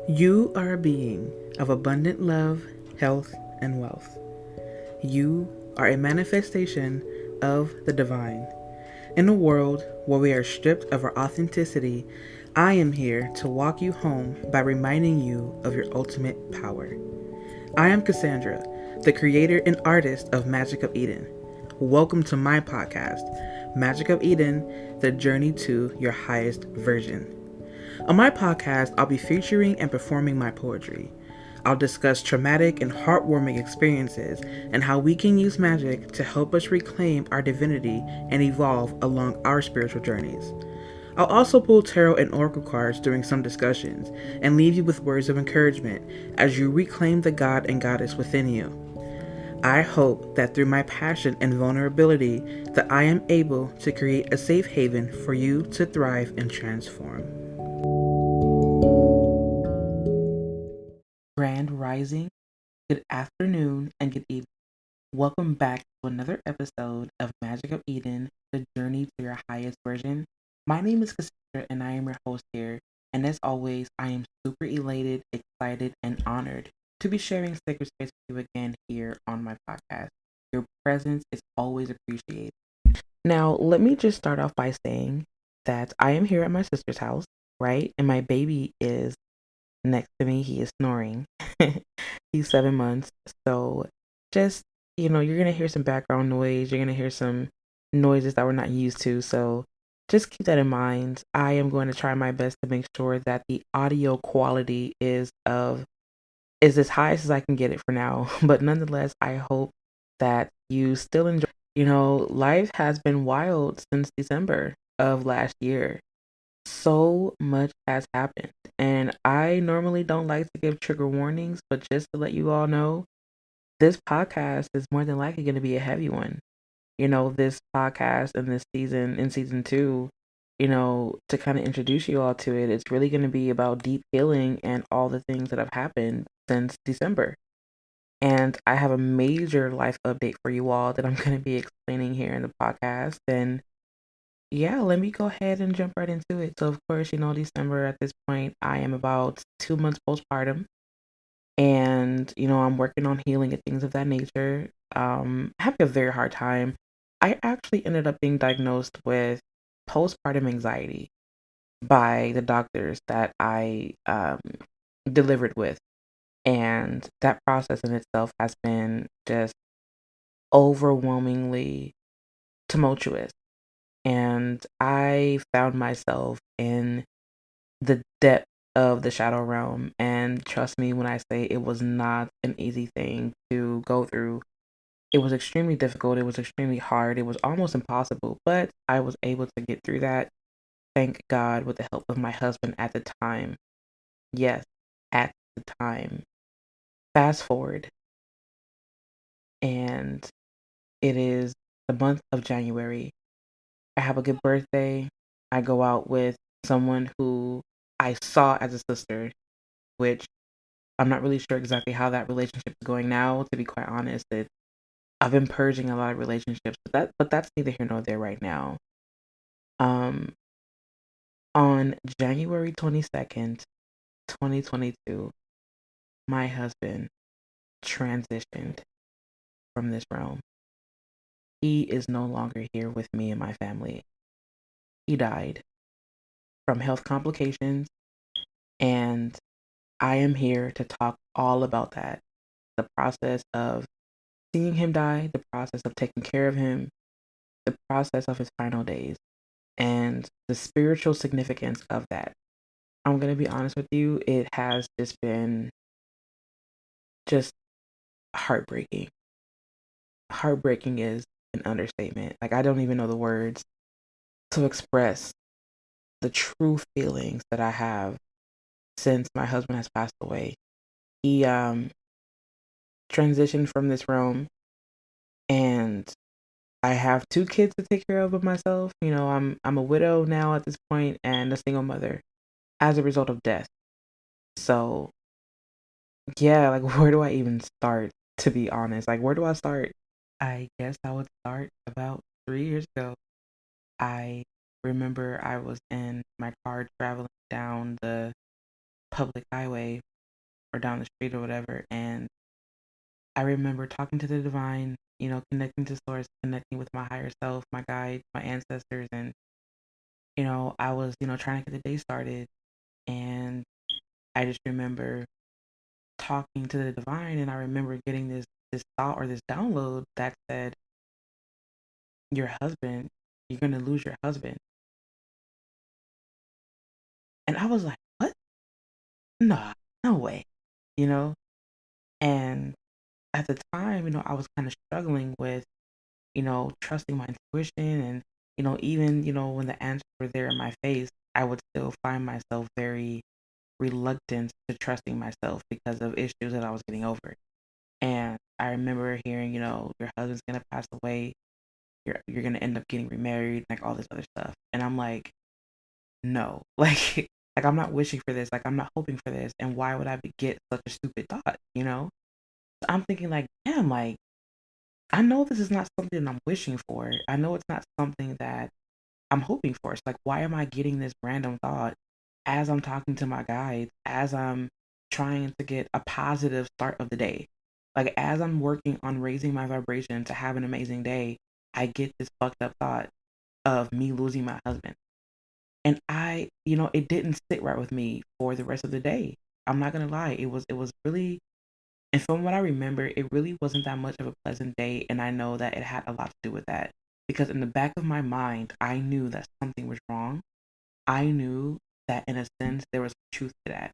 You are a being of abundant love, health, and wealth. You are a manifestation of the divine. In a world where we are stripped of our authenticity, I am here to walk you home by reminding you of your ultimate power. I am KaSandra, the creator and artist of Magic of Eden. Welcome to my podcast, Magic of Eden, the journey to your highest version. On my podcast, I'll be featuring and performing my poetry. I'll discuss traumatic and heartwarming experiences and how we can use magic to help us reclaim our divinity and evolve along our spiritual journeys. I'll also pull tarot and oracle cards during some discussions and leave you with words of encouragement as you reclaim the God and Goddess within you. I hope that through my passion and vulnerability that I am able to create a safe haven for you to thrive and transform. Grand Rising, good afternoon, and good evening. Welcome back to another episode of Magic of Eden, the journey to your highest version. My name is KaSandra, and I am your host here. And as always, I am super elated, excited, and honored to be sharing sacred space with you again here on my podcast. Your presence is always appreciated. Now, let me just start off by saying that I am here at my sister's house, right? And my baby is next to me. He is snoring. He's 7 months. So just, you're going to hear some background noise. You're going to hear some noises that we're not used to. So just keep that in mind. I am going to try my best to make sure that the audio quality is as high as I can get it for now. But nonetheless, I hope that you still enjoy. Life has been wild since December of last year. So much has happened, and I normally don't like to give trigger warnings, but just to let you all know, this podcast is more than likely going to be a heavy one. This podcast and this season, in season 2, to kind of introduce you all to it, it's really going to be about deep healing and all the things that have happened since December. And I have a major life update for you all that I'm going to be explaining here in the podcast. And yeah, let me go ahead and jump right into it. So, of course, December at this point, I am about 2 months postpartum, and I'm working on healing and things of that nature. Having a very hard time. I actually ended up being diagnosed with postpartum anxiety by the doctors that I delivered with, and that process in itself has been just overwhelmingly tumultuous. And I found myself in the depth of the shadow realm. And trust me when I say it was not an easy thing to go through. It was extremely difficult. It was extremely hard. It was almost impossible, but I was able to get through that. Thank God, with the help of my husband at the time. Yes, at the time. Fast forward, and it is the month of January. I have a good birthday. I go out with someone who I saw as a sister, which I'm not really sure exactly how that relationship is going now, to be quite honest. I've been purging a lot of relationships, but that's neither here nor there right now. Um, on January 22nd, 2022, my husband transitioned from this realm. He is no longer here with me and my family. He died from health complications, and I am here to talk all about that. The process of seeing him die, the process of taking care of him, the process of his final days, and the spiritual significance of that. I'm going to be honest with you, it has just been just heartbreaking. Heartbreaking is an understatement. Like, I don't even know the words to express the true feelings that I have since my husband has passed away. He transitioned from this realm, and I have 2 kids to take care of myself. I'm a widow now at this point and a single mother as a result of death. So yeah, like where do I even start, to be honest? Like, where do I start? I guess I would start about 3 years ago. I remember I was in my car traveling down the public highway or down the street or whatever. And I remember talking to the divine, connecting to source, connecting with my higher self, my guides, my ancestors. And, I was, trying to get the day started. And I just remember talking to the divine, and I remember getting this thought or this download that said, your husband, you're going to lose your husband. And I was like, what? Nah, no way, you know? And at the time, I was kind of struggling with, trusting my intuition. And, even, when the answers were there in my face, I would still find myself very reluctant to trusting myself because of issues that I was getting over. And I remember hearing, your husband's going to pass away. You're going to end up getting remarried, like all this other stuff. And I'm like, no, like I'm not wishing for this. Like I'm not hoping for this. And why would I get such a stupid thought, So I'm thinking like, damn, like I know this is not something I'm wishing for. I know it's not something that I'm hoping for. It's like, why am I getting this random thought as I'm talking to my guides, as I'm trying to get a positive start of the day? Like, as I'm working on raising my vibration to have an amazing day, I get this fucked up thought of me losing my husband. And it didn't sit right with me for the rest of the day. I'm not gonna lie. It was really, and from what I remember, it really wasn't that much of a pleasant day. And I know that it had a lot to do with that. Because in the back of my mind, I knew that something was wrong. I knew that in a sense there was truth to that.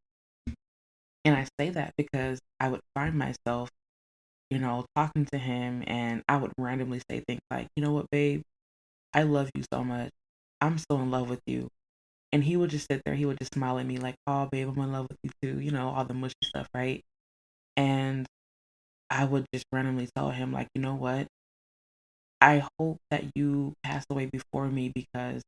And I say that because I would find myself, talking to him, and I would randomly say things like, you know what, babe, I love you so much. I'm so in love with you. And he would just sit there, he would just smile at me like, oh, babe, I'm in love with you too, all the mushy stuff, right? And I would just randomly tell him, like, you know what? I hope that you pass away before me because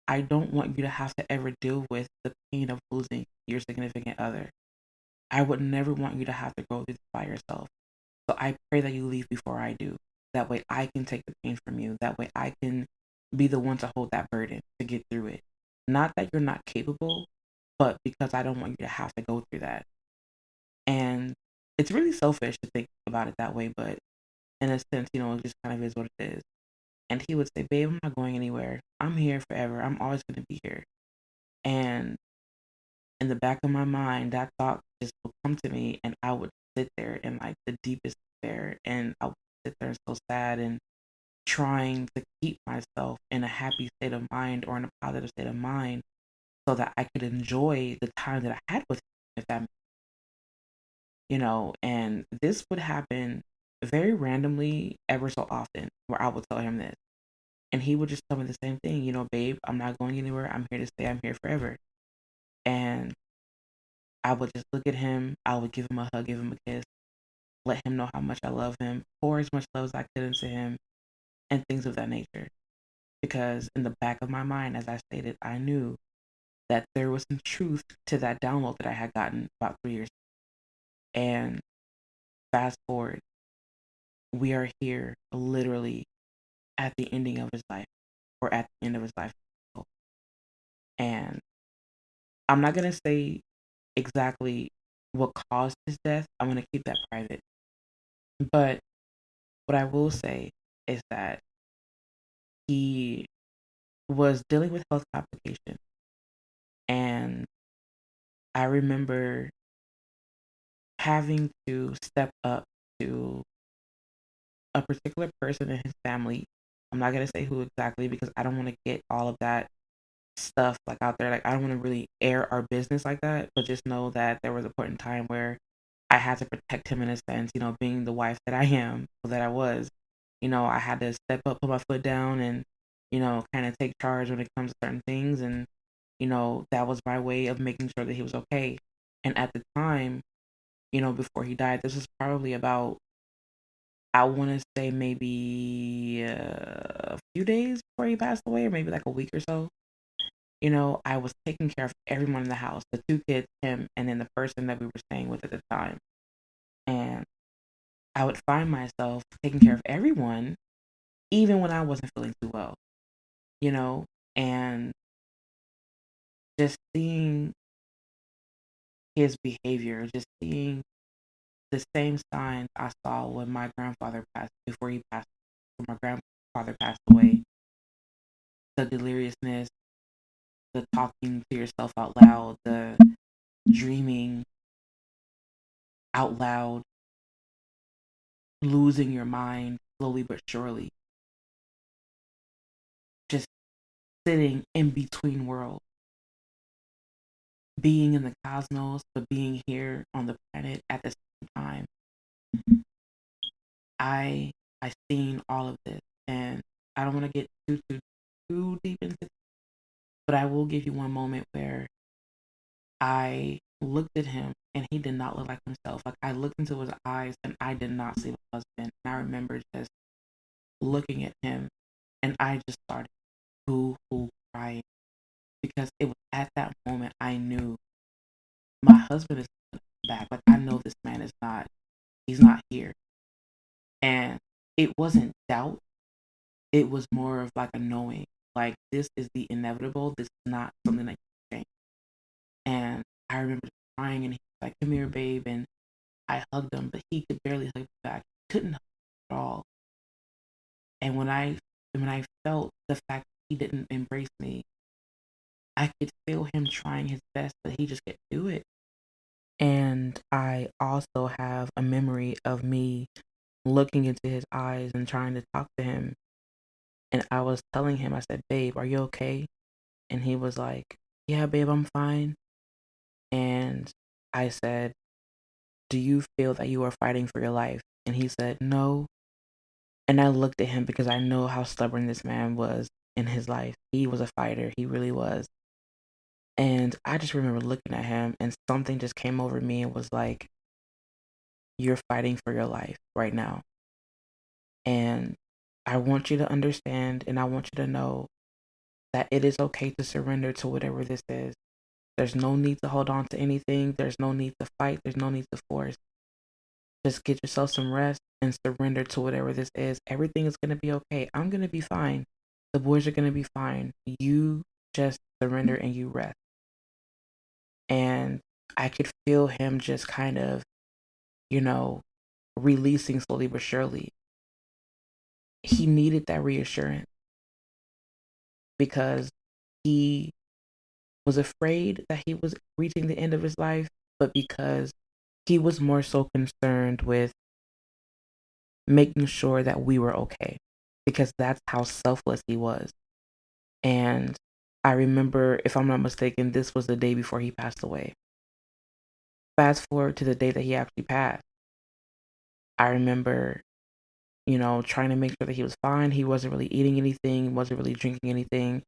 I don't want you to have to ever deal with the pain of losing your significant other. I would never want you to have to go through this by yourself. So I pray that you leave before I do. That way I can take the pain from you. That way I can be the one to hold that burden to get through it. Not that you're not capable, but because I don't want you to have to go through that. And it's really selfish to think about it that way, but in a sense, it just kind of is what it is. And he would say, babe, I'm not going anywhere. I'm here forever. I'm always going to be here. And in the back of my mind, that thought just would come to me, and I would sit there in like the deepest despair, and I would sit there so sad and trying to keep myself in a happy state of mind or in a positive state of mind so that I could enjoy the time that I had with him, if that, and this would happen very randomly ever so often where I would tell him this. And he would just tell me the same thing, babe, I'm not going anywhere. I'm here to stay. I'm here forever. And I would just look at him. I would give him a hug, give him a kiss, let him know how much I love him, pour as much love as I could into him, and things of that nature. Because in the back of my mind, as I stated, I knew that there was some truth to that download that I had gotten about 3 years ago. And fast forward, we are here literally at the ending of his life, or at the end of his life. And I'm not going to say exactly what caused his death. I'm going to keep that private. But what I will say is that he was dealing with health complications. And I remember having to step up to a particular person in his family. I'm not going to say who exactly because I don't want to get all of that stuff like out there. Like I don't want to really air our business like that, but just know that there was a point in time where I had to protect him in a sense, being the wife that I am, or that I was, I had to step up, put my foot down and, kind of take charge when it comes to certain things. And, that was my way of making sure that he was okay. And at the time, before he died, this was probably about, I want to say maybe a few days before he passed away, or maybe like a week or so. I was taking care of everyone in the house, the two kids, him, and then the person that we were staying with at the time. And I would find myself taking care of everyone, even when I wasn't feeling too well, and just seeing his behavior, just seeing the same signs I saw when my grandfather passed, before he passed, when my grandfather passed away. The deliriousness, the talking to yourself out loud, the dreaming out loud, losing your mind slowly but surely, just sitting in between worlds, being in the cosmos, but being here on the planet at the same time. I seen all of this, and I don't want to get too deep into it, but I will give you one moment where I looked at him and he did not look like himself. Like, I looked into his eyes and I did not see my husband. And I remember just looking at him and I just started boo-hoo crying, because it was at that moment I knew my husband is back. Like, I know this man is not, he's not here. And it wasn't doubt. It was more of like a knowing, like, this is the inevitable. This is not something that can change. And I remember crying, and he was like, "Come here, babe." And I hugged him, but he could barely hug me back. He couldn't hug me at all. And when I felt the fact that he didn't embrace me, I could feel him trying his best, but he just couldn't do it. And I also have a memory of me looking into his eyes and trying to talk to him. And I was telling him, I said, "Babe, are you okay?" And he was like, "Yeah, babe, I'm fine." And I said, "Do you feel that you are fighting for your life?" And he said, "No." And I looked at him because I know how stubborn this man was in his life. He was a fighter. He really was. And I just remember looking at him, and something just came over me and was like, "You're fighting for your life right now. And I want you to understand, and I want you to know that it is okay to surrender to whatever this is. There's no need to hold on to anything. There's no need to fight. There's no need to force. Just get yourself some rest and surrender to whatever this is. Everything is going to be okay. I'm going to be fine. The boys are going to be fine. You just surrender and you rest." And I could feel him just kind of, you know, releasing slowly but surely. He needed that reassurance because he was afraid that he was reaching the end of his life, but because he was more so concerned with making sure that we were okay, because that's how selfless he was. And I remember, if I'm not mistaken, this was the day before he passed away. Fast forward to the day that he actually passed. I remember, trying to make sure that he was fine. He wasn't really eating anything, wasn't really drinking anything,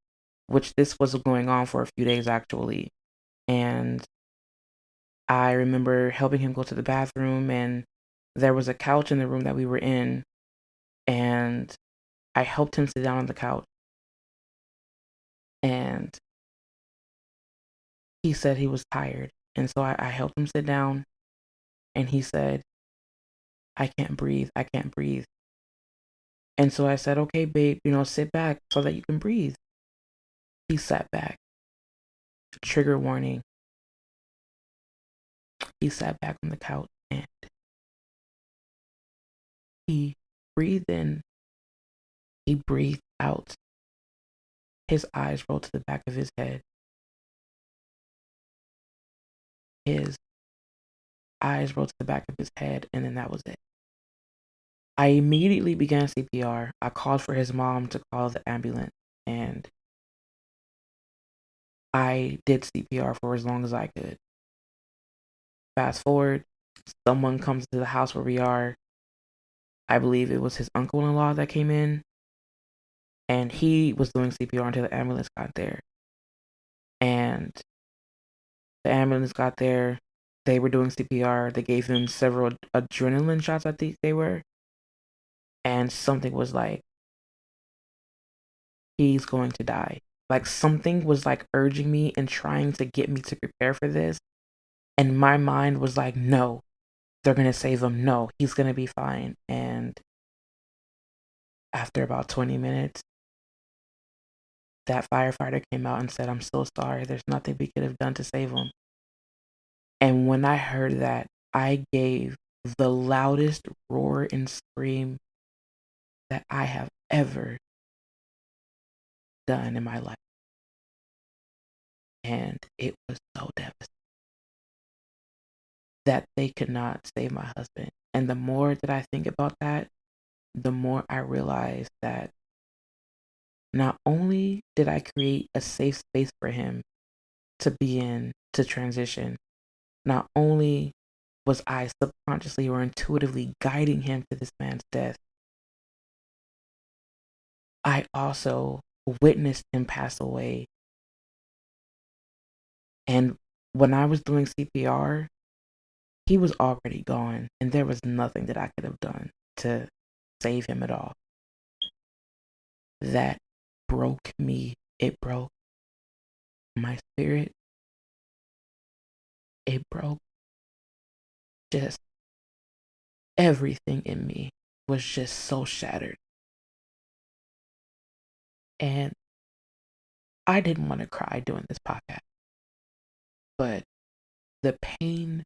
which this was going on for a few days actually. And I remember helping him go to the bathroom, and there was a couch in the room that we were in, and I helped him sit down on the couch. And he said he was tired. And so I helped him sit down, and he said, "I can't breathe. I can't breathe." And so I said, "Okay, babe, sit back so that you can breathe." He sat back. Trigger warning. He sat back on the couch and he breathed in. He breathed out. His eyes rolled to the back of his head. His eyes rolled to the back of his head, and then that was it. I immediately began CPR. I called for his mom to call the ambulance, and I did CPR for as long as I could. Fast forward, someone comes to the house where we are. I believe it was his uncle-in-law that came in, and he was doing CPR until the ambulance got there. And the ambulance got there. They were doing CPR. They gave him several adrenaline shots, I think they were. And something was like, "He's going to die." Like, something was like urging me and trying to get me to prepare for this. And my mind was like, "No, they're going to save him. No, he's going to be fine." And after about 20 minutes, that firefighter came out and said, "I'm so sorry. There's nothing we could have done to save him." And when I heard that, I gave the loudest roar and scream that I have ever done in my life. And it was so devastating that they could not save my husband. And the more that I think about that, the more I realize that not only did I create a safe space for him to be in, to transition, not only was I subconsciously or intuitively guiding him to this man's death, I also witnessed him pass away. And when I was doing CPR, he was already gone, and there was nothing that I could have done to save him at all. That broke me. It broke my spirit. It broke just everything in me was just so shattered. And I didn't want to cry doing this podcast, but the pain,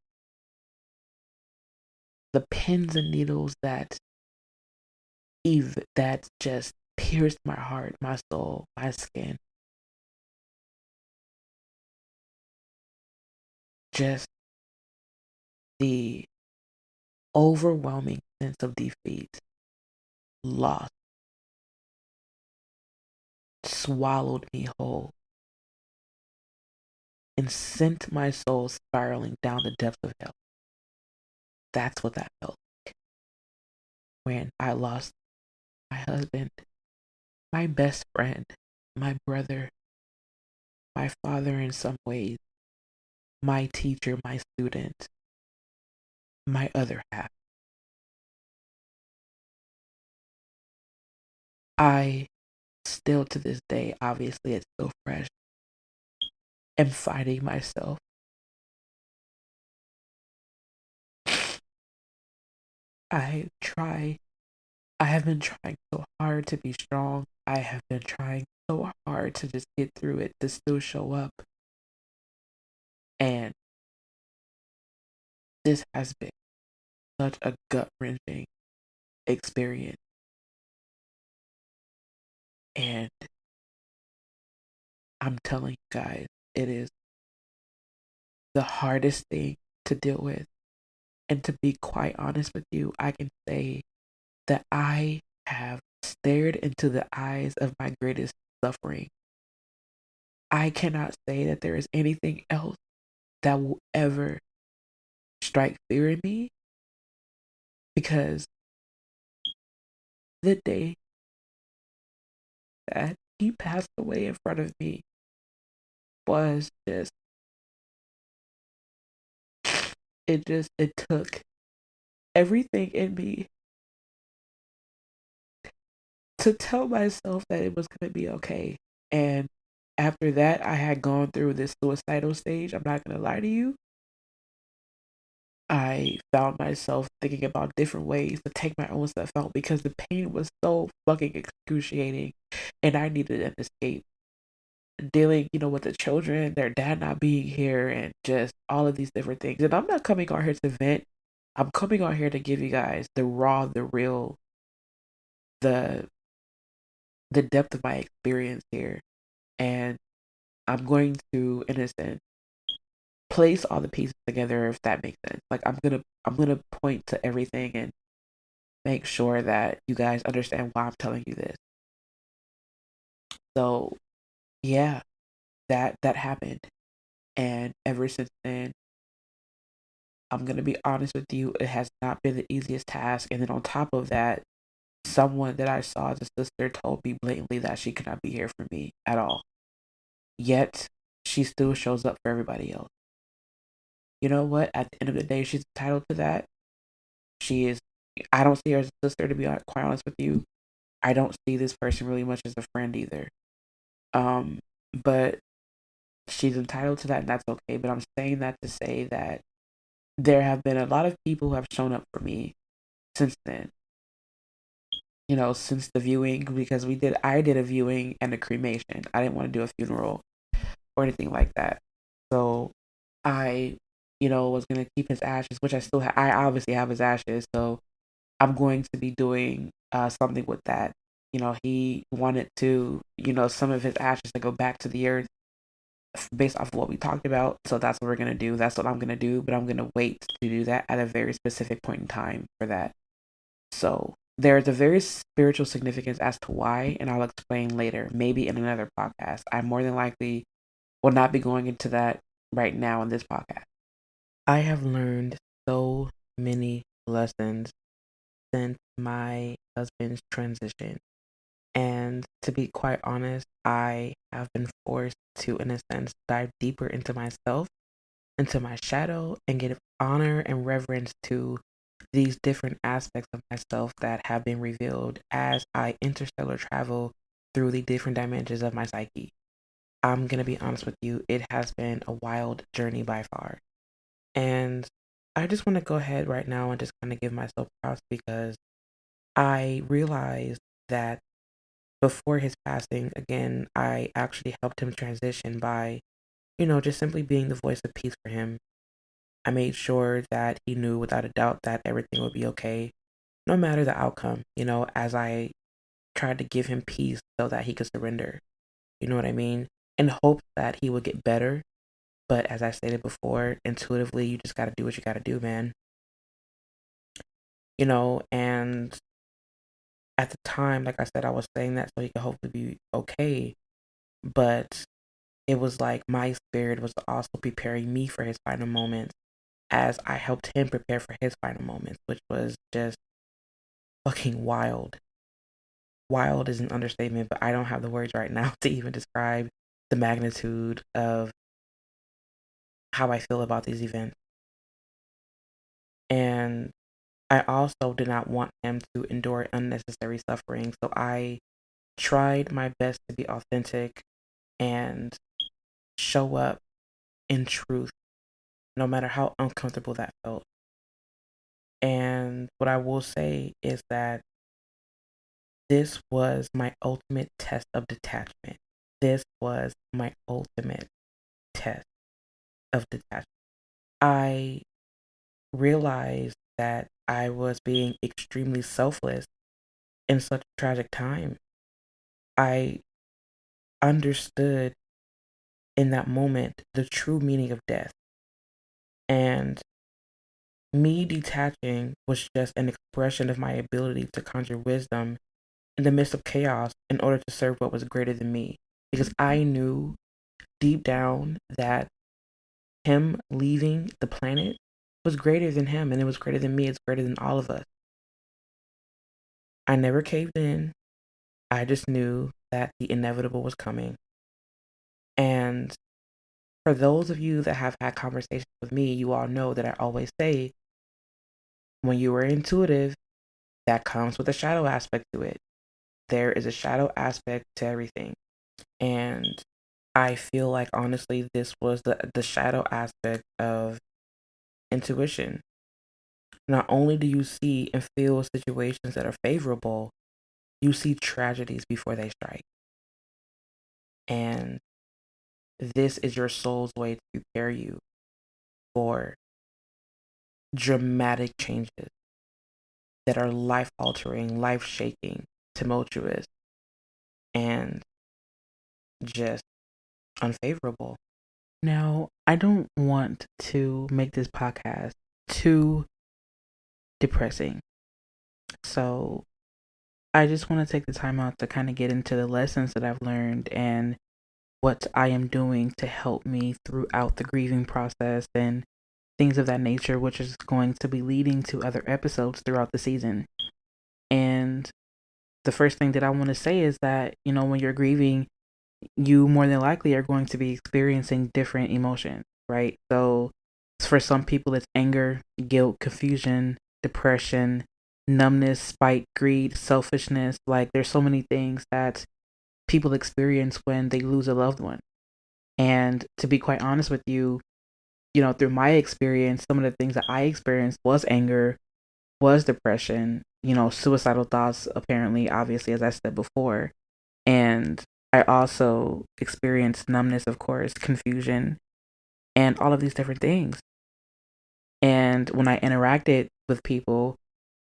the pins and needles that just pierced my heart, my soul, my skin, just the overwhelming sense of defeat, loss, swallowed me whole and sent my soul spiraling down the depths of hell. That's what that felt like when I lost my husband, my best friend, my brother, my father in some ways, my teacher, my student, my other half. I still to this day, obviously it's still fresh, am fighting myself. I have been trying so hard to be strong. I have been trying so hard to just get through it, to still show up. And this has been such a gut-wrenching experience. And I'm telling you guys, it is the hardest thing to deal with. And to be quite honest with you, I can say that I have stared into the eyes of my greatest suffering. I cannot say that there is anything else that will ever strike fear in me, because the day that he passed away in front of me was just, it took everything in me to tell myself that it was going to be okay. And after that, I had gone through this suicidal stage. I'm not going to lie to you. I found myself thinking about different ways to take my own stuff out because the pain was so fucking excruciating and I needed an escape. Dealing, with the children, their dad not being here, and just all of these different things. And I'm not coming on here to vent. I'm coming on here to give you guys the raw, the real, the depth of my experience here. And I'm going to, in a sense, place all the pieces together, if that makes sense. Like I'm gonna point to everything and make sure that you guys understand why I'm telling you this. So yeah, that happened. And ever since then, I'm gonna be honest with you, it has not been the easiest task. And then on top of that, someone that I saw as a sister told me blatantly that she could not be here for me at all. Yet she still shows up for everybody else. You know what? At the end of the day, she's entitled to that. She is. I don't see her as a sister, to be quite honest with you. I don't see this person really much as a friend either. But she's entitled to that, and that's okay. But I'm saying that to say that there have been a lot of people who have shown up for me since then. Since the viewing, because I did a viewing and a cremation. I didn't want to do a funeral or anything like that. So I was going to keep his ashes, which I obviously have his ashes. So I'm going to be doing something with that. He wanted to, some of his ashes to go back to the earth based off of what we talked about. So that's what we're going to do. That's what I'm going to do. But I'm going to wait to do that at a very specific point in time for that. So there's a very spiritual significance as to why, and I'll explain later, maybe in another podcast. I more than likely will not be going into that right now in this podcast. I have learned so many lessons since my husband's transition. And to be quite honest, I have been forced to, in a sense, dive deeper into myself, into my shadow, and give honor and reverence to these different aspects of myself that have been revealed as I interstellar travel through the different dimensions of my psyche. I'm going to be honest with you, it has been a wild journey by far. And I just want to go ahead right now and just kind of give myself props because I realized that before his passing, again, I actually helped him transition by, just simply being the voice of peace for him. I made sure that he knew without a doubt that everything would be okay, no matter the outcome, as I tried to give him peace so that he could surrender. You know what I mean? In hopes that he would get better. But as I stated before, intuitively, you just got to do what you got to do, man. And at the time, like I said, I was saying that so he could hopefully be okay. But it was like my spirit was also preparing me for his final moments as I helped him prepare for his final moments, which was just fucking wild. Wild is an understatement, but I don't have the words right now to even describe the magnitude of how I feel about these events. And I also did not want him to endure unnecessary suffering, so I tried my best to be authentic and show up in truth, no matter how uncomfortable that felt. And what I will say is that this was my ultimate test of detachment. This was my ultimate test of detachment. I realized that I was being extremely selfless in such a tragic time. I understood in that moment the true meaning of death. And me detaching was just an expression of my ability to conjure wisdom in the midst of chaos in order to serve what was greater than me. Because I knew deep down that him leaving the planet was greater than him, and it was greater than me. It's greater than all of us. I never caved in. I just knew that the inevitable was coming. And for those of you that have had conversations with me, you all know that I always say, when you are intuitive, that comes with a shadow aspect to it. There is a shadow aspect to everything. And I feel like, honestly, this was the shadow aspect of intuition. Not only do you see and feel situations that are favorable, you see tragedies before they strike. And this is your soul's way to prepare you for dramatic changes that are life altering, life shaking, tumultuous, and just unfavorable. Now, I don't want to make this podcast too depressing. So I just want to take the time out to kind of get into the lessons that I've learned and what I am doing to help me throughout the grieving process and things of that nature, which is going to be leading to other episodes throughout the season. And the first thing that I want to say is that, when you're grieving, you more than likely are going to be experiencing different emotions, right? So for some people, it's anger, guilt, confusion, depression, numbness, spite, greed, selfishness. Like, there's so many things that people experience when they lose a loved one. And to be quite honest with you, through my experience, some of the things that I experienced was anger, was depression, suicidal thoughts, apparently, obviously, as I said before. And I also experienced numbness, of course, confusion, and all of these different things. And when I interacted with people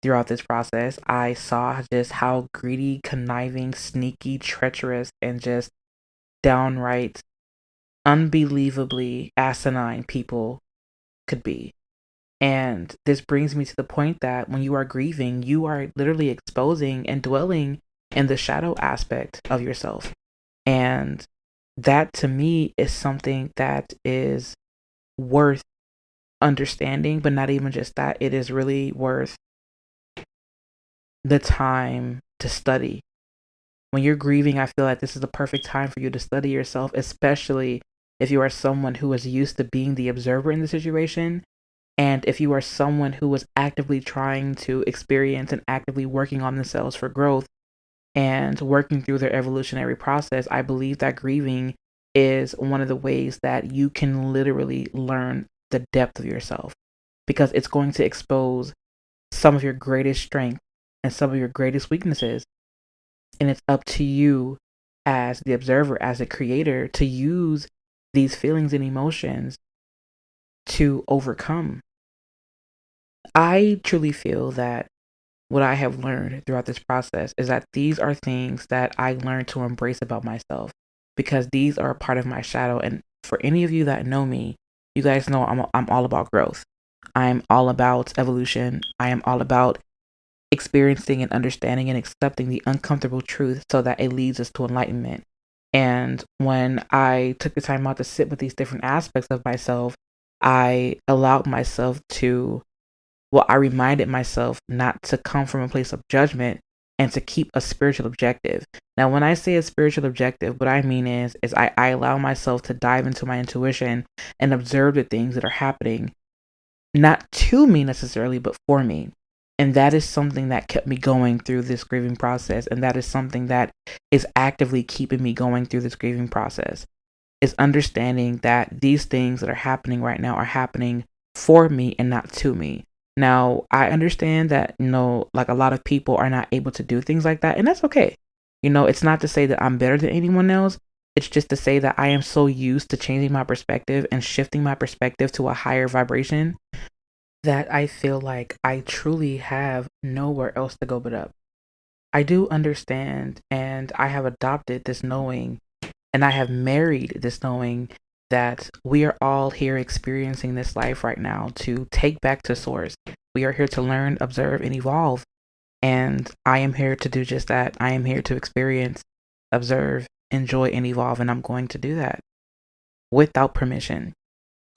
throughout this process, I saw just how greedy, conniving, sneaky, treacherous, and just downright unbelievably asinine people could be. And this brings me to the point that when you are grieving, you are literally exposing and dwelling in the shadow aspect of yourself. And that to me is something that is worth understanding, but not even just that, it is really worth the time to study. When you're grieving, I feel like this is the perfect time for you to study yourself, especially if you are someone who is used to being the observer in the situation. And if you are someone who is actively trying to experience and actively working on themselves for growth and working through their evolutionary process, I believe that grieving is one of the ways that you can literally learn the depth of yourself, because it's going to expose some of your greatest strengths and some of your greatest weaknesses. And it's up to you as the observer, as a creator, to use these feelings and emotions to overcome. I truly feel that what I have learned throughout this process is that these are things that I learned to embrace about myself, because these are a part of my shadow. And for any of you that know me, you guys know I'm all about growth. I'm all about evolution. I am all about experiencing and understanding and accepting the uncomfortable truth so that it leads us to enlightenment. And when I took the time out to sit with these different aspects of myself, I allowed myself to, well, I reminded myself not to come from a place of judgment and to keep a spiritual objective. Now, when I say a spiritual objective, what I mean is I allow myself to dive into my intuition and observe the things that are happening, not to me necessarily, but for me. And that is something that kept me going through this grieving process. And that is something that is actively keeping me going through this grieving process, is understanding that these things that are happening right now are happening for me and not to me. Now, I understand that, like a lot of people are not able to do things like that, and that's okay. It's not to say that I'm better than anyone else. It's just to say that I am so used to changing my perspective and shifting my perspective to a higher vibration that I feel like I truly have nowhere else to go but up. I do understand, and I have adopted this knowing, and I have married this knowing that we are all here experiencing this life right now to take back to source. We are here to learn, observe, and evolve. And I am here to do just that. I am here to experience, observe, enjoy, and evolve. And I'm going to do that without permission.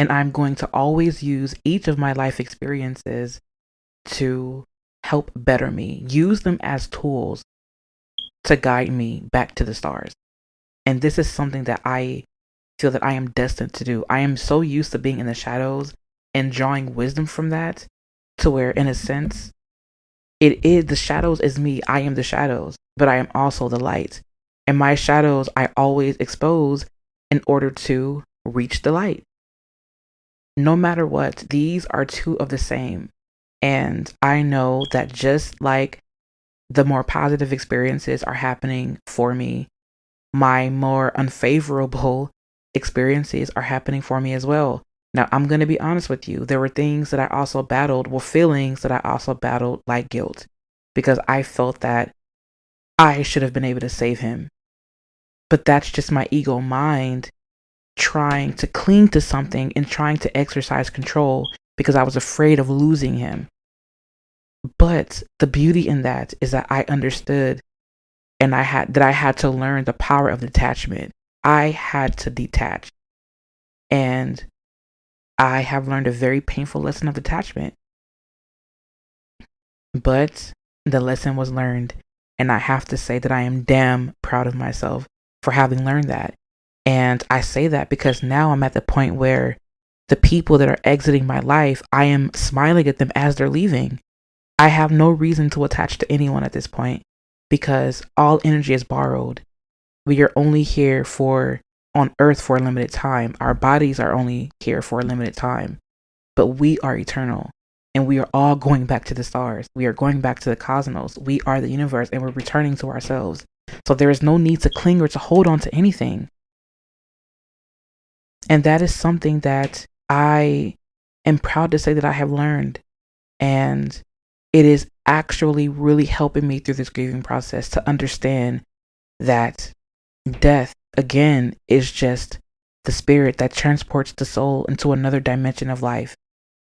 And I'm going to always use each of my life experiences to help better me, use them as tools to guide me back to the stars. And this is something that I feel that I am destined to do. I am so used to being in the shadows and drawing wisdom from that, to where, in a sense, it is the shadows is me. I am the shadows, but I am also the light. And my shadows I always expose in order to reach the light. No matter what, these are two of the same. And I know that just like the more positive experiences are happening for me, my more unfavorable experiences are happening for me as well. Now, I'm going to be honest with you. There were things that I also battled, feelings that I also battled, like guilt, because I felt that I should have been able to save him. But that's just my ego mind trying to cling to something and trying to exercise control because I was afraid of losing him. But the beauty in that is that I understood, and I had to learn the power of detachment. I had to detach. And I have learned a very painful lesson of detachment. But the lesson was learned. And I have to say that I am damn proud of myself for having learned that. And I say that because now I'm at the point where the people that are exiting my life, I am smiling at them as they're leaving. I have no reason to attach to anyone at this point because all energy is borrowed. We are only here on earth for a limited time. Our bodies are only here for a limited time, but we are eternal and we are all going back to the stars. We are going back to the cosmos. We are the universe and we're returning to ourselves. So there is no need to cling or to hold on to anything. And that is something that I am proud to say that I have learned. And it is actually really helping me through this grieving process to understand that death, again, is just the spirit that transports the soul into another dimension of life.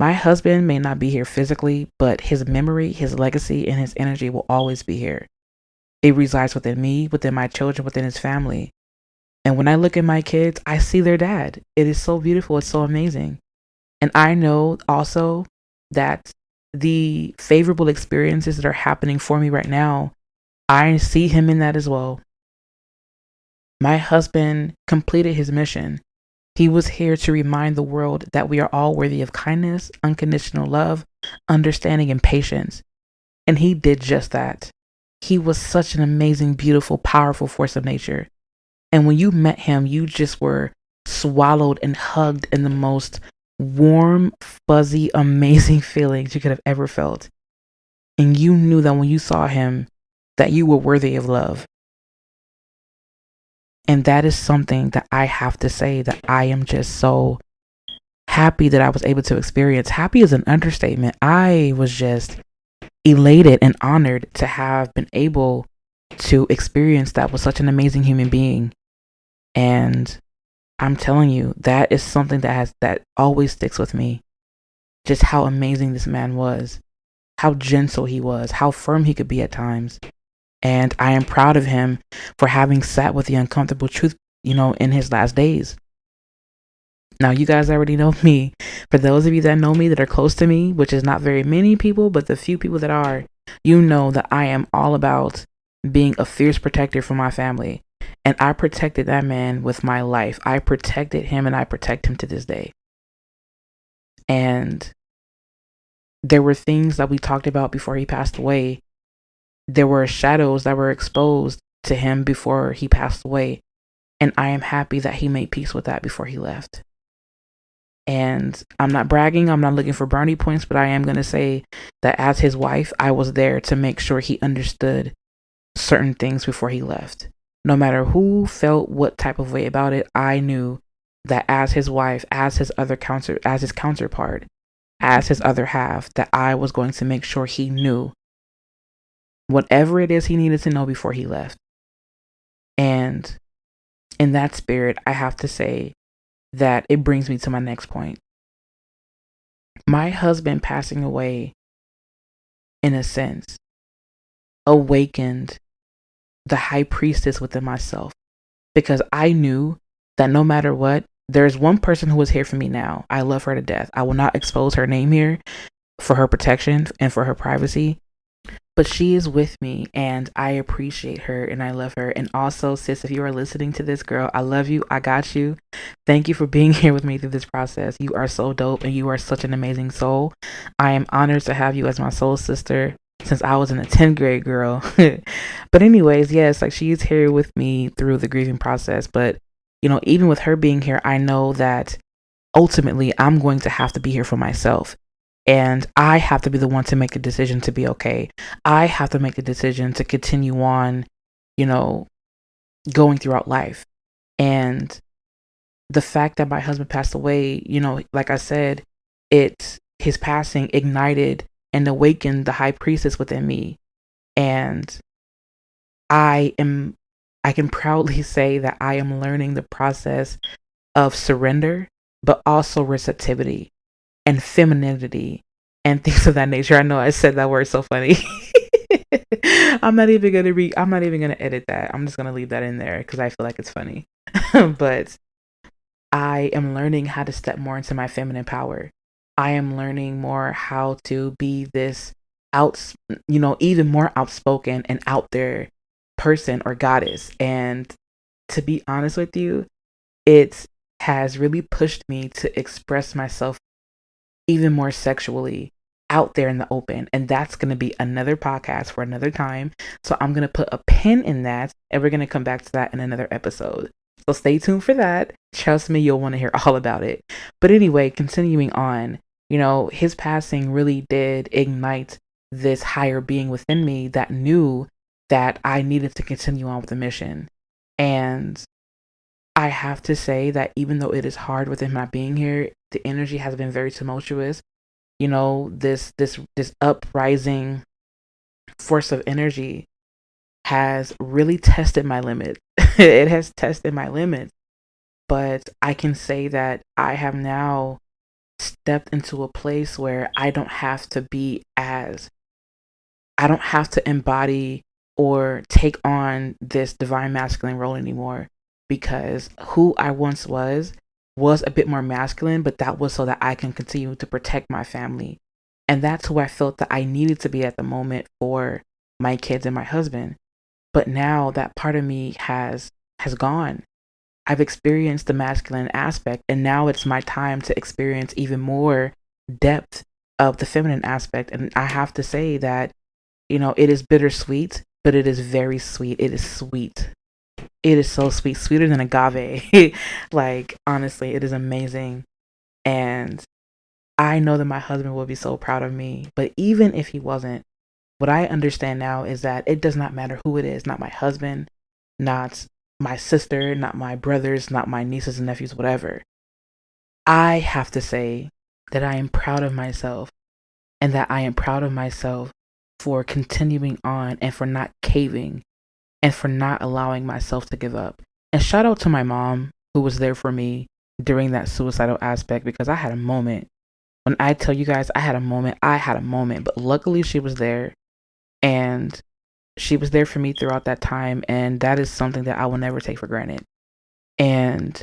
My husband may not be here physically, but his memory, his legacy, and his energy will always be here. It resides within me, within my children, within his family. And when I look at my kids, I see their dad. It is so beautiful. It's so amazing. And I know also that the favorable experiences that are happening for me right now, I see him in that as well. My husband completed his mission. He was here to remind the world that we are all worthy of kindness, unconditional love, understanding, and patience. And he did just that. He was such an amazing, beautiful, powerful force of nature. And when you met him, you just were swallowed and hugged in the most warm, fuzzy, amazing feelings you could have ever felt. And you knew that when you saw him, that you were worthy of love. And that is something that I have to say that I am just so happy that I was able to experience. Happy is an understatement. I was just elated and honored to have been able to experience that with such an amazing human being. And I'm telling you, that is something that always sticks with me. Just how amazing this man was, how gentle he was, how firm he could be at times. And I am proud of him for having sat with the uncomfortable truth, in his last days. Now, you guys already know me. For those of you that know me, that are close to me, which is not very many people, but the few people that are, you know that I am all about being a fierce protector for my family. And I protected that man with my life. I protected him, and I protect him to this day. And there were things that we talked about before he passed away. There were shadows that were exposed to him before he passed away. And I am happy that he made peace with that before he left. And I'm not bragging. I'm not looking for brownie points, but I am going to say that as his wife, I was there to make sure he understood certain things before he left. No matter who felt what type of way about it, I knew that as his wife, as his counterpart, as his other half, that I was going to make sure he knew whatever it is he needed to know before he left. And in that spirit, I have to say that it brings me to my next point. My husband passing away, in a sense, awakened the high priestess within myself, because I knew that no matter what, there's one person who is here for me now. I love her to death. I will not expose her name here for her protection and for her privacy, but she is with me, and I appreciate her and I love her. And also, sis, if you are listening to this, girl, I love you. I got you. Thank you for being here with me through this process. You are so dope, and you are such an amazing soul. I am honored to have you as my soul sister since I was in the 10th grade, girl. But anyways, yes, like, she is here with me through the grieving process. But, even with her being here, I know that ultimately I'm going to have to be here for myself. And I have to be the one to make a decision to be okay. I have to make a decision to continue on, going throughout life. And the fact that my husband passed away, like I said, his passing ignited and awakened the high priestess within me. And I can proudly say that I am learning the process of surrender, but also receptivity and femininity and things of that nature. I know I said that word so funny. I'm not even gonna edit that. I'm just gonna leave that in there because I feel like it's funny. But I am learning how to step more into my feminine power. I am learning more how to be this even more outspoken and out there person or goddess. And to be honest with you, it has really pushed me to express myself even more sexually out there in the open. And that's going to be another podcast for another time. So I'm going to put a pin in that, and we're going to come back to that in another episode. So stay tuned for that. Trust me, you'll want to hear all about it. But anyway, continuing on, his passing really did ignite this higher being within me that knew that I needed to continue on with the mission. And I have to say that even though it is hard with him not being here, the energy has been very tumultuous. This uprising force of energy has really tested my limit. It has tested my limits, but I can say that I have now stepped into a place where I don't have to embody or take on this divine masculine role anymore, because who I once was a bit more masculine, but that was so that I can continue to protect my family. And that's who I felt that I needed to be at the moment for my kids and my husband. But now that part of me has gone. I've experienced the masculine aspect, and now it's my time to experience even more depth of the feminine aspect. And I have to say that, it is bittersweet, but it is very sweet. It is sweet. It is so sweet, sweeter than agave. Like, honestly, it is amazing. And I know that my husband will be so proud of me. But even if he wasn't, what I understand now is that it does not matter who it is, not my husband, not my sister, not my brothers, not my nieces and nephews, whatever. I have to say that I am proud of myself, and that I am proud of myself for continuing on and for not caving and for not allowing myself to give up. And shout out to my mom, who was there for me during that suicidal aspect, because I had a moment. When I tell you guys I had a moment, but luckily she was there, and she was there for me throughout that time. And that is something that I will never take for granted. And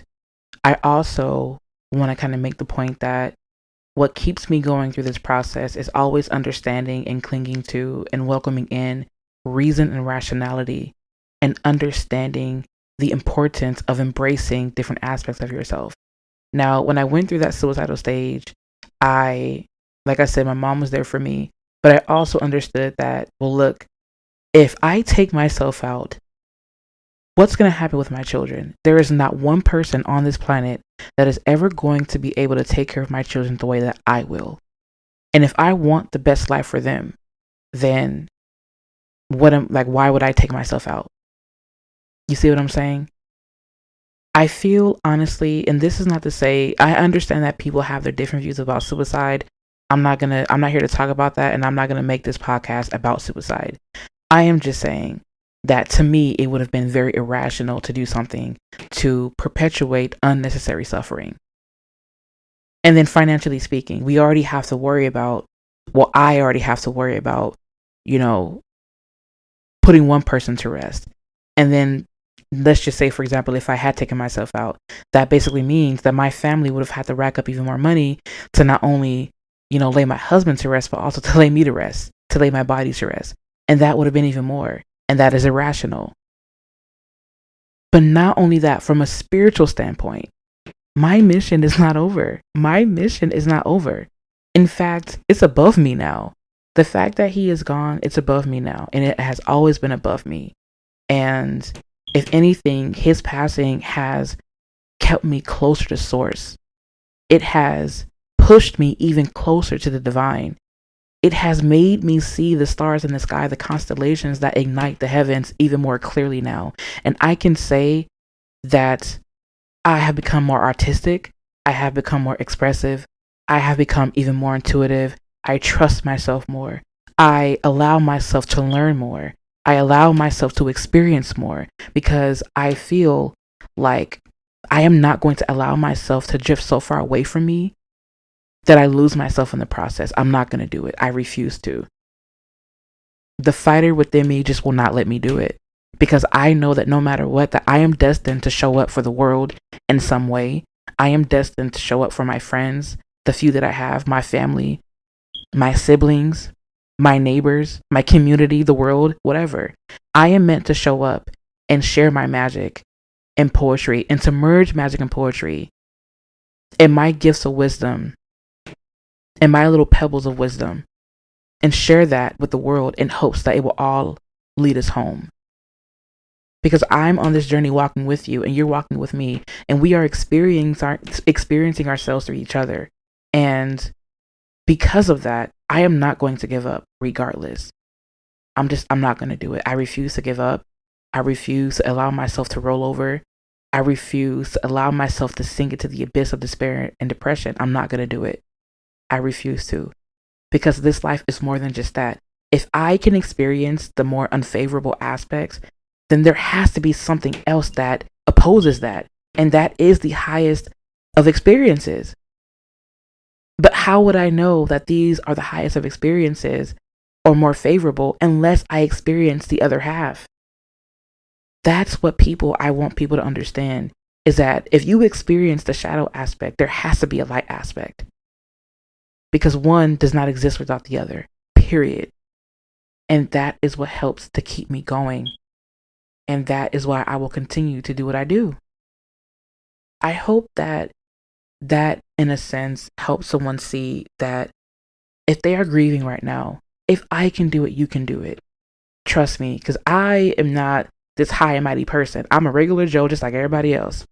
I also want to kind of make the point that what keeps me going through this process is always understanding and clinging to and welcoming in reason and rationality, and understanding the importance of embracing different aspects of yourself. Now, when I went through that suicidal stage, like I said, my mom was there for me, but I also understood that, well, look, if I take myself out, what's going to happen with my children? There is not one person on this planet that is ever going to be able to take care of my children the way that I will. And if I want the best life for them, then why would I take myself out? You see what I'm saying? I feel, honestly, and this is not to say, I understand that people have their different views about suicide. I'm not here to talk about that, and I'm not going to make this podcast about suicide. I am just saying that, to me, it would have been very irrational to do something to perpetuate unnecessary suffering. And then, financially speaking, I already have to worry about, putting one person to rest. And then, let's just say, for example, if I had taken myself out, that basically means that my family would have had to rack up even more money to not only, lay my husband to rest, but also to lay me to rest, to lay my body to rest. And that would have been even more. And that is irrational. But not only that, from a spiritual standpoint, my mission is not over. My mission is not over. In fact, it's above me now. The fact that he is gone, it's above me now. And it has always been above me. And if anything, his passing has kept me closer to source. It has pushed me even closer to the divine. It has made me see the stars in the sky, the constellations that ignite the heavens even more clearly now. And I can say that I have become more artistic. I have become more expressive. I have become even more intuitive. I trust myself more. I allow myself to learn more. I allow myself to experience more, because I feel like I am not going to allow myself to drift so far away from me that I lose myself in the process. I'm not going to do it. I refuse to. The fighter within me just will not let me do it, because I know that no matter what, that I am destined to show up for the world in some way. I am destined to show up for my friends, the few that I have, my family, my siblings, my neighbors, my community, the world, whatever. I am meant to show up and share my magic and poetry, and to merge magic and poetry and my gifts of wisdom and my little pebbles of wisdom, and share that with the world in hopes that it will all lead us home. Because I'm on this journey walking with you, and you're walking with me, and we are experiencing ourselves through each other. And because of that, I am not going to give up regardless. I'm not going to do it. I refuse to give up. I refuse to allow myself to roll over. I refuse to allow myself to sink into the abyss of despair and depression. I'm not going to do it. I refuse to. Because this life is more than just that. If I can experience the more unfavorable aspects, then there has to be something else that opposes that. And that is the highest of experiences. But how would I know that these are the highest of experiences or more favorable unless I experience the other half? That's what I want people to understand, is that if you experience the shadow aspect, there has to be a light aspect. Because one does not exist without the other, period. And that is what helps to keep me going. And that is why I will continue to do what I do. I hope that in a sense helps someone see that if they are grieving right now, if I can do it, you can do it. Trust me, because I am not this high and mighty person. I'm a regular Joe just like everybody else.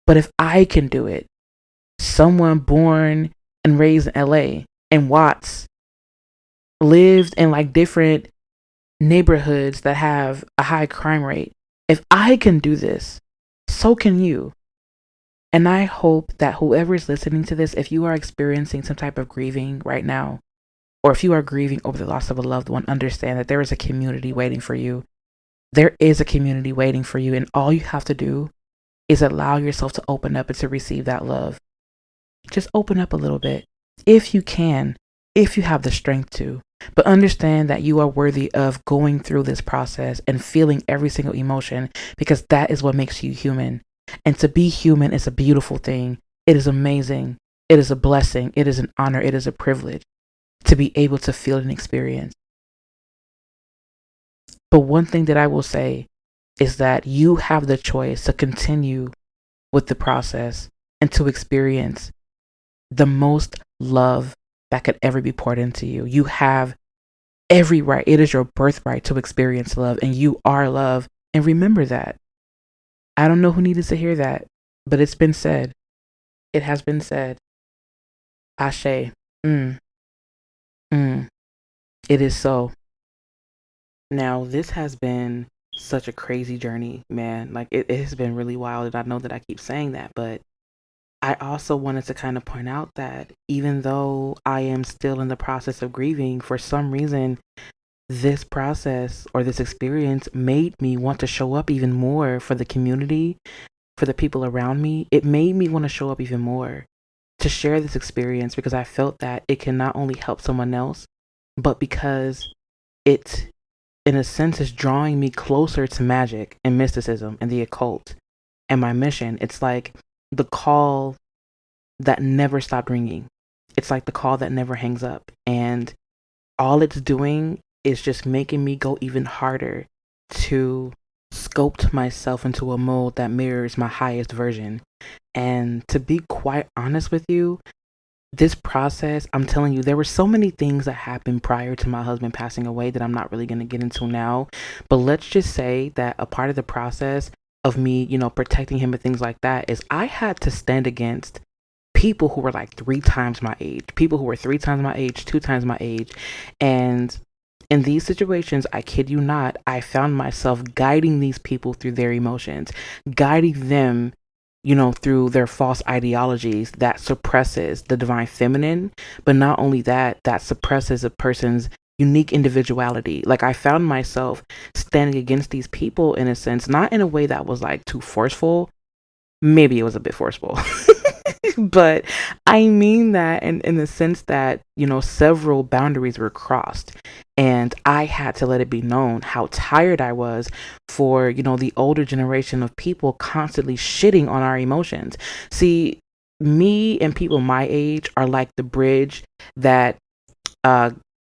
But if I can do it, someone born and raised in LA and Watts, lived in like different neighborhoods that have a high crime rate. If I can do this, so can you. And I hope that whoever is listening to this, if you are experiencing some type of grieving right now, or if you are grieving over the loss of a loved one, understand that there is a community waiting for you. There is a community waiting for you. And all you have to do is allow yourself to open up and to receive that love. Just open up a little bit. If you can, if you have the strength to. But understand that you are worthy of going through this process and feeling every single emotion, because that is what makes you human. And to be human is a beautiful thing. It is amazing. It is a blessing. It is an honor. It is a privilege to be able to feel and experience. But one thing that I will say is that you have the choice to continue with the process and to experience the most love that could ever be poured into you. You have every right. It is your birthright to experience love, and you are love. And remember that. I don't know who needed to hear that, but it's been said. It has been said. Ashe. It is so. Now, this has been such a crazy journey, man. Like, it has been really wild, and I know that I keep saying that, but I also wanted to kind of point out that even though I am still in the process of grieving, for some reason, this process or this experience made me want to show up even more for the community, for the people around me. It made me want to show up even more to share this experience, because I felt that it can not only help someone else, but because it, in a sense, is drawing me closer to magic and mysticism and the occult and my mission. It's like the call that never stopped ringing. It's like the call that never hangs up. And all it's doing is just making me go even harder to sculpt myself into a mold that mirrors my highest version. And to be quite honest with you, this process, I'm telling you, there were so many things that happened prior to my husband passing away that I'm not really going to get into now. But let's just say that a part of the process of me, protecting him and things like that, is I had to stand against people who were like 3 times my age, people who were 3 times my age, 2 times my age. And in these situations, I kid you not, I found myself guiding these people through their emotions, guiding them, through their false ideologies that suppresses the divine feminine. But not only that, that suppresses a person's unique individuality. Like, I found myself standing against these people in a sense, not in a way that was like too forceful. Maybe it was a bit forceful. But I mean that in the sense that, several boundaries were crossed, and I had to let it be known how tired I was for, the older generation of people constantly shitting on our emotions. See, me and people my age are like the bridge that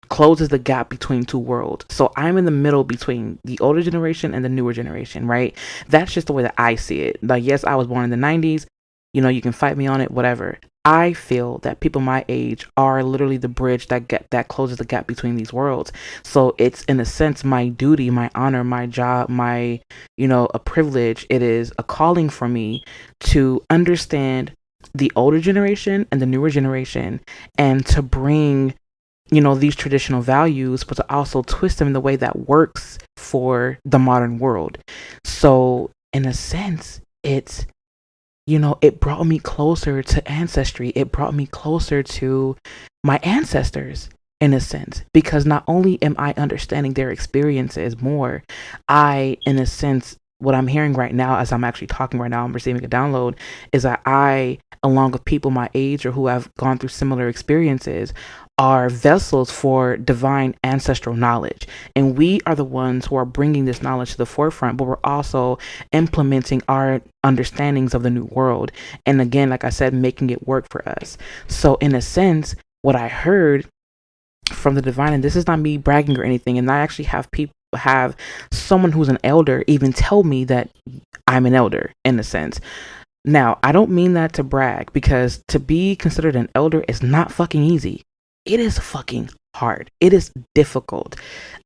closes the gap between 2 worlds. So I'm in the middle between the older generation and the newer generation, right? That's just the way that I see it. Like, yes, I was born in the 90s. You can fight me on it, whatever. I feel that people my age are literally the bridge that closes the gap between these worlds. So it's, in a sense, my duty, my honor, my job, my, a privilege. It is a calling for me to understand the older generation and the newer generation, and to bring, these traditional values, but to also twist them in the way that works for the modern world. So in a sense, it's, it brought me closer to ancestry. It brought me closer to my ancestors in a sense, because not only am I understanding their experiences more, in a sense, what I'm hearing right now, as I'm actually talking right now, I'm receiving a download, is that I, along with people my age or who have gone through similar experiences, are vessels for divine ancestral knowledge. And we are the ones who are bringing this knowledge to the forefront, but we're also implementing our understandings of the new world. And again, like I said, making it work for us. So in a sense, what I heard from the divine, and this is not me bragging or anything, and I actually have someone who's an elder even tell me that I'm an elder in a sense. Now, I don't mean that to brag, because to be considered an elder is not fucking easy. It is fucking hard. It is difficult.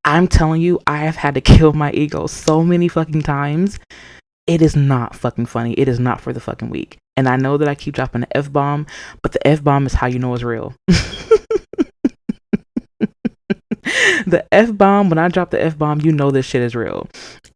I'm telling you, I have had to kill my ego so many fucking times. It is not fucking funny. It is not for the fucking weak. And I know that I keep dropping the F-bomb, but the F-bomb is how you know it's real. The F-bomb, when I drop the F-bomb, you know this shit is real.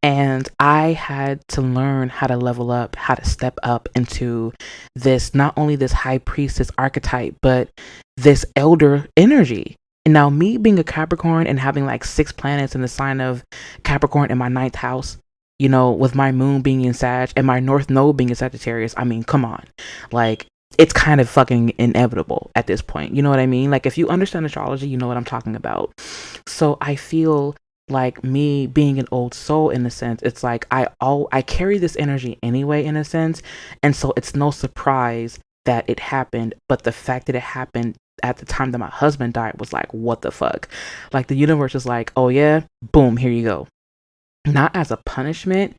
And I had to learn how to level up, how to step up into this, not only this high priestess archetype, but this elder energy. And now, me being a Capricorn and having like 6 planets in the sign of Capricorn in my 9th house, with my moon being in Sag and my North Node being in Sagittarius, I mean, come on. Like, it's kind of fucking inevitable at this point. You know what I mean? Like, if you understand astrology, you know what I'm talking about. So I feel like, me being an old soul, in a sense, it's like I carry this energy anyway, in a sense. And so it's no surprise that it happened. But the fact that it happened at the time that my husband died was like, what the fuck? Like, the universe is like, oh yeah, boom, here you go. Not as a punishment,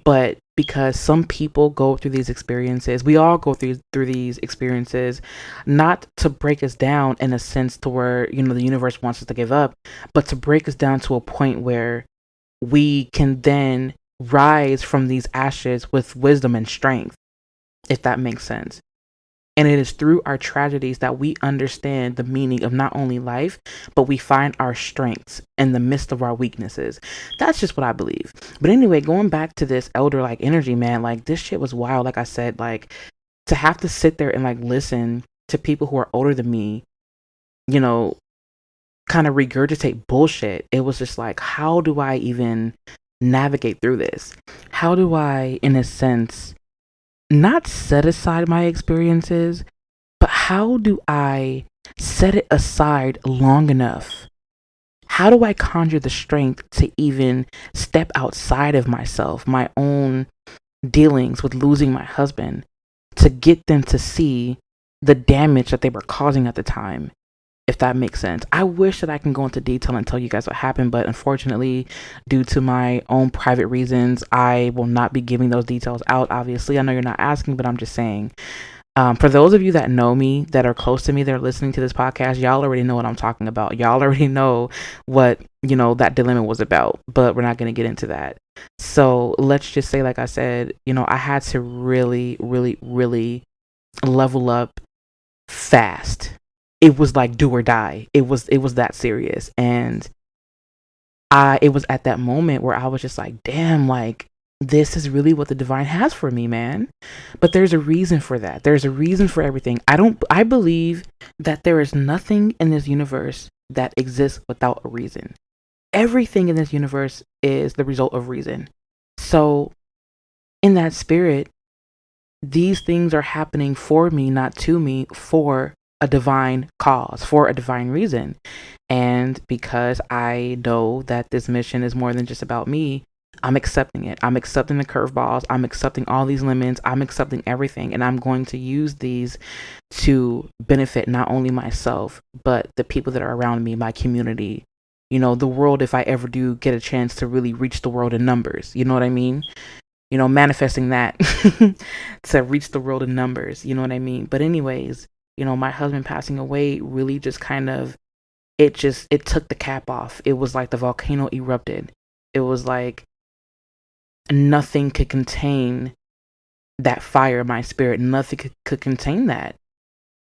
but because some people go through these experiences. We all go through these experiences, not to break us down in a sense to where, the universe wants us to give up, but to break us down to a point where we can then rise from these ashes with wisdom and strength, if that makes sense. And it is through our tragedies that we understand the meaning of not only life, but we find our strengths in the midst of our weaknesses. That's just what I believe. But anyway, going back to this elder-like energy, man, like, this shit was wild. Like I said, like, to have to sit there and like listen to people who are older than me, kind of regurgitate bullshit. It was just like, how do I even navigate through this? How do I, in a sense, not set aside my experiences, but how do I set it aside long enough? How do I conjure the strength to even step outside of myself, my own dealings with losing my husband, to get them to see the damage that they were causing at the time, if that makes sense? I wish that I can go into detail and tell you guys what happened, but unfortunately, due to my own private reasons, I will not be giving those details out. Obviously, I know you're not asking, but I'm just saying. For those of you that know me, that are close to me, that are listening to this podcast, y'all already know what I'm talking about. Y'all already know what, that dilemma was about, but we're not going to get into that. So let's just say, like I said, I had to really, really, really level up fast. It was like do or die. It was that serious. And it was at that moment where I was just like, damn, like, this is really what the divine has for me, man. But there's a reason for that. There's a reason for everything. I believe that there is nothing in this universe that exists without a reason. Everything in this universe is the result of reason. So in that spirit, these things are happening for me, not to me, for a divine cause, for a divine reason. And because I know that this mission is more than just about me, I'm accepting it. I'm accepting the curveballs. I'm accepting all these lemons. I'm accepting everything. And I'm going to use these to benefit not only myself, but the people that are around me, my community, the world, if I ever do get a chance to really reach the world in numbers. You know what I mean? Manifesting that to reach the world in numbers. You know what I mean? But anyways, my husband passing away really just kind of, it took the cap off. It was like the volcano erupted. It was like nothing could contain that fire in my spirit. Nothing could contain that,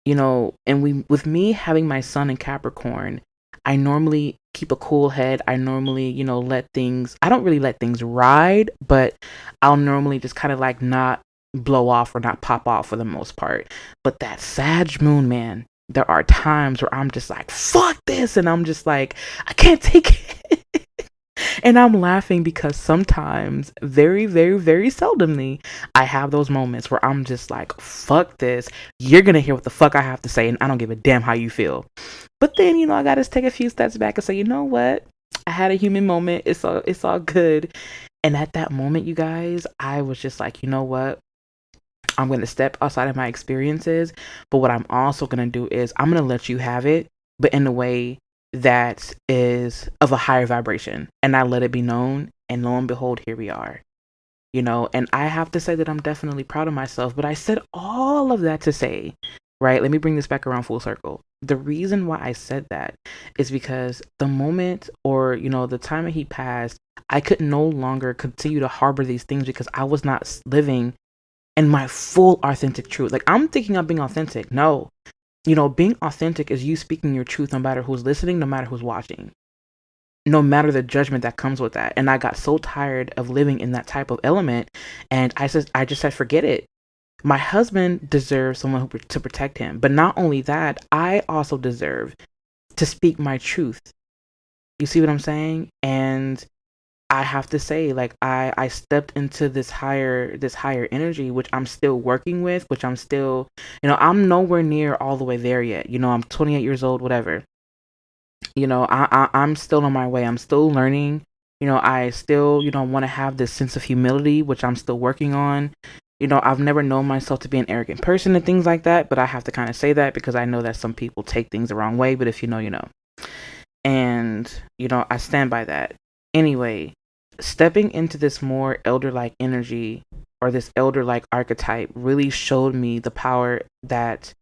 and with me having my sun in Capricorn, I normally keep a cool head. I normally, I don't really let things ride, but I'll normally just kind of like not blow off or not pop off for the most part. But that Sag moon, man, there are times where I'm just like, fuck this. And I'm just like, I can't take it. And I'm laughing because sometimes, very, very, very seldomly, I have those moments where I'm just like, fuck this. You're going to hear what the fuck I have to say, and I don't give a damn how you feel. But then, I got to take a few steps back and say, you know what? I had a human moment. It's all good. And at that moment, you guys, I was just like, you know what? I'm going to step outside of my experiences. But what I'm also going to do is I'm going to let you have it, but in a way that is of a higher vibration. And I let it be known. And lo and behold, here we are. And I have to say that I'm definitely proud of myself. But I said all of that to say, right? Let me bring this back around full circle. The reason why I said that is because the moment or, the time that he passed, I could no longer continue to harbor these things because I was not living in my full authentic truth. Like, I'm thinking I'm being authentic. No, being authentic is you speaking your truth no matter who's listening, no matter who's watching, no matter the judgment that comes with that. And I got so tired of living in that type of element. And I just said, forget it. My husband deserves someone to protect him. But not only that, I also deserve to speak my truth. You see what I'm saying? And I have to say, like, I stepped into this higher energy, which I'm still working with, which I'm still, I'm nowhere near all the way there yet. I'm 28 years old, whatever. I'm still on my way. I'm still learning. I still, want to have this sense of humility, which I'm still working on. I've never known myself to be an arrogant person and things like that, but I have to kind of say that because I know that some people take things the wrong way, but if you know, you know. And, I stand by that. Anyway, stepping into this more elder-like energy or this elder-like archetype really showed me the power that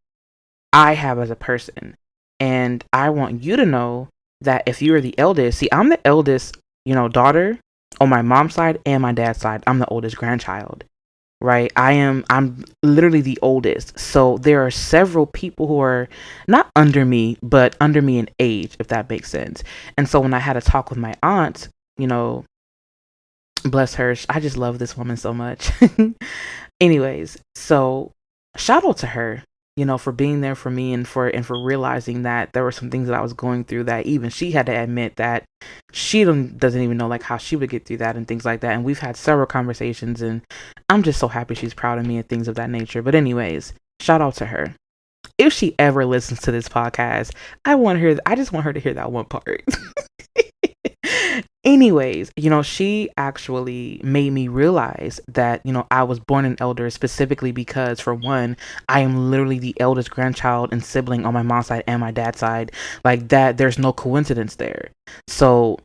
I have as a person. And I want you to know that if you are the eldest, see, I'm the eldest, daughter on my mom's side and my dad's side. I'm the oldest grandchild, right? I'm literally the oldest. So there are several people who are not under me, but under me in age, if that makes sense. And so when I had a talk with my aunt, bless her, I just love this woman so much. Anyways, so shout out to her, for being there for me and for realizing that there were some things that I was going through that even she had to admit that she doesn't even know like how she would get through that and things like that. And we've had several conversations and I'm just so happy she's proud of me and things of that nature. But anyways, shout out to her. If she ever listens to this podcast, I just want her to hear that one part. Anyways, she actually made me realize that, I was born an elder specifically because, for one, I am literally the eldest grandchild and sibling on my mom's side and my dad's side. Like that, there's no coincidence there. So,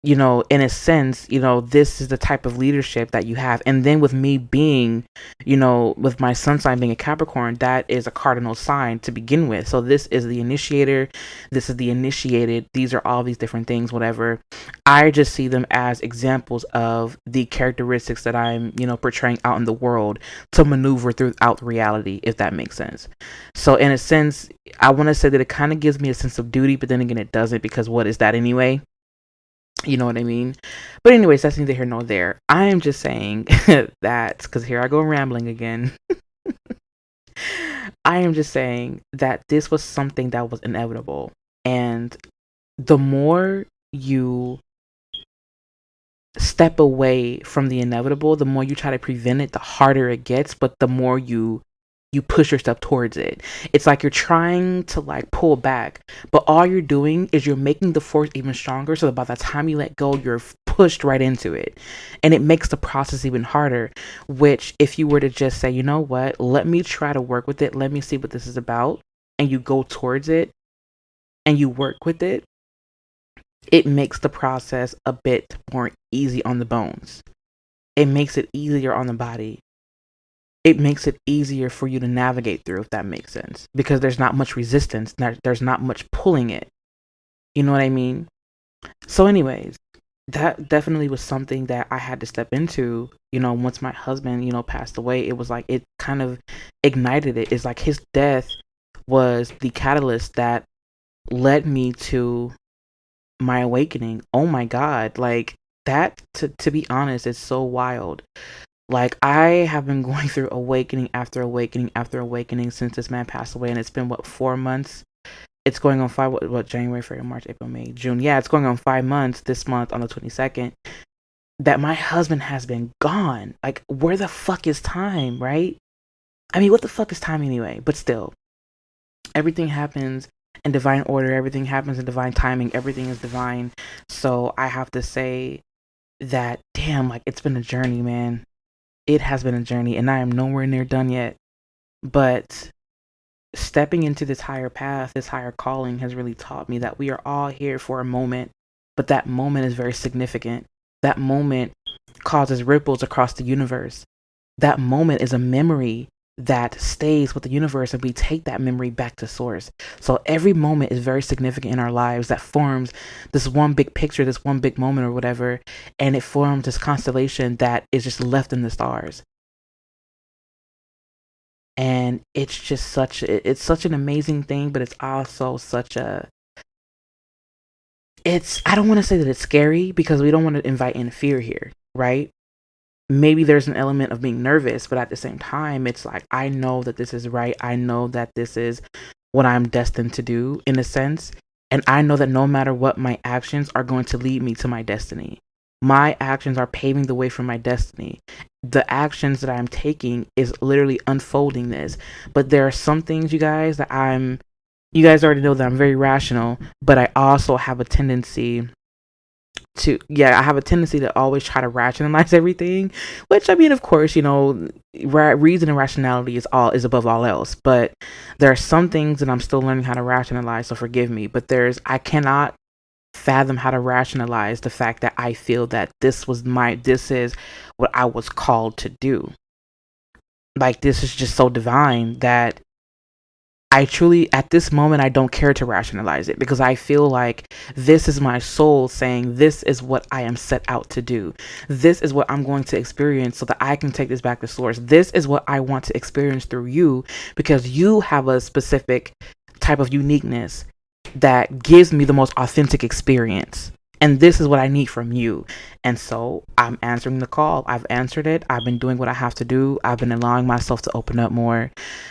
in a sense, this is the type of leadership that you have. And then with me being, with my sun sign being a Capricorn, that is a cardinal sign to begin with. So this is the initiator. This is the initiated. These are all these different things, whatever. I just see them as examples of the characteristics that I'm, portraying out in the world to maneuver throughout reality, if that makes sense. So in a sense, I want to say that it kind of gives me a sense of duty, but then again, it doesn't, because what is that anyway? You know what I mean? But anyways, that's neither here nor there. I am just saying that, because here I go rambling again. I am just saying that this was something that was inevitable. And the more you step away from the inevitable, the more you try to prevent it, the harder it gets, but the more you push yourself towards it. It's like you're trying to like pull back, but all you're doing is you're making the force even stronger, so that by the time you let go, you're pushed right into it. And it makes the process even harder, which if you were to just say, you know what, let me try to work with it, let me see what this is about, and you go towards it and you work with it, it makes the process a bit more easy on the bones. It makes it easier on the body. It makes it easier for you to navigate through, if that makes sense, because there's not much resistance. There's not much pulling it. You know what I mean? So anyways, that definitely was something that I had to step into, once my husband, passed away. It was like, it kind of ignited it. It's like his death was the catalyst that led me to my awakening. Oh my God. Like that, to be honest, it's so wild. Like, I have been going through awakening after awakening after awakening since this man passed away, and it's been, what, 4 months? It's going on January, February, March, April, May, June. Yeah, it's going on 5 months this month on the 22nd that my husband has been gone. Like, where the fuck is time, right? I mean, what the fuck is time anyway? But still, everything happens in divine order. Everything happens in divine timing. Everything is divine. So I have to say that, damn, like, it's been a journey, man. It has been a journey, and I am nowhere near done yet. But stepping into this higher path, this higher calling has really taught me that we are all here for a moment, but that moment is very significant. That moment causes ripples across the universe. That moment is a memory that stays with the universe, and we take that memory back to source. So every moment is very significant in our lives that forms this one big picture, this one big moment or whatever, and it forms this constellation that is just left in the stars. And it's just it's such an amazing thing, but it's also such a, I don't want to say that it's scary because we don't want to invite in fear here, right? Maybe there's an element of being nervous, but at the same time, it's like, I know that this is right. I know that this is what I'm destined to do, in a sense. And I know that no matter what, my actions are going to lead me to my destiny. My actions are paving the way for my destiny. The actions that I'm taking is literally unfolding this. But there are some things, you guys, that you guys already know that I'm very rational, but I also have a tendency to always try to rationalize everything, which, I mean, of course, reason and rationality is above all else. But there are some things that I'm still learning how to rationalize, so forgive me. But I cannot fathom how to rationalize the fact that I feel that this is what I was called to do. Like, this is just so divine that I truly, at this moment, I don't care to rationalize it, because I feel like this is my soul saying, this is what I am set out to do. This is what I'm going to experience so that I can take this back to source. This is what I want to experience through you, because you have a specific type of uniqueness that gives me the most authentic experience. And this is what I need from you. And so I'm answering the call. I've answered it. I've been doing what I have to do. I've been allowing myself to open up more.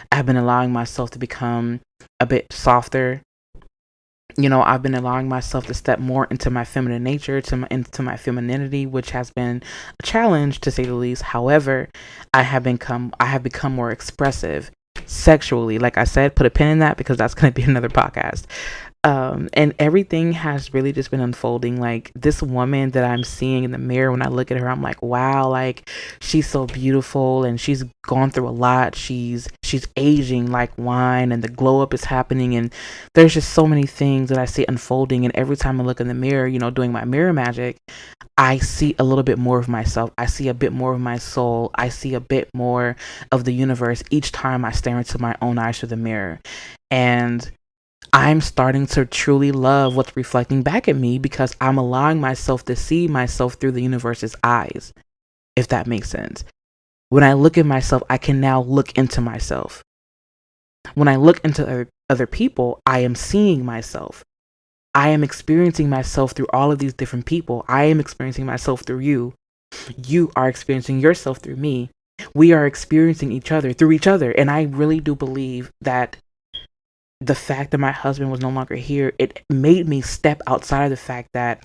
I've been allowing myself to become a bit softer. I've been allowing myself to step more into my feminine nature, into my femininity, which has been a challenge, to say the least. However, I have become more expressive sexually. Like I said, put a pin in that, because that's going to be another podcast. And everything has really just been unfolding. Like, this woman that I'm seeing in the mirror, when I look at her, I'm like, wow, like, she's so beautiful, and she's gone through a lot. She's aging like wine, and the glow up is happening, and there's just so many things that I see unfolding. And every time I look in the mirror, doing my mirror magic, I see a little bit more of myself. I see a bit more of my soul. I see a bit more of the universe each time I stare into my own eyes through the mirror. And I'm starting to truly love what's reflecting back at me, because I'm allowing myself to see myself through the universe's eyes, if that makes sense. When I look at myself, I can now look into myself. When I look into other people, I am seeing myself. I am experiencing myself through all of these different people. I am experiencing myself through you. You are experiencing yourself through me. We are experiencing each other through each other. And I really do believe that the fact that my husband was no longer here, it made me step outside of the fact that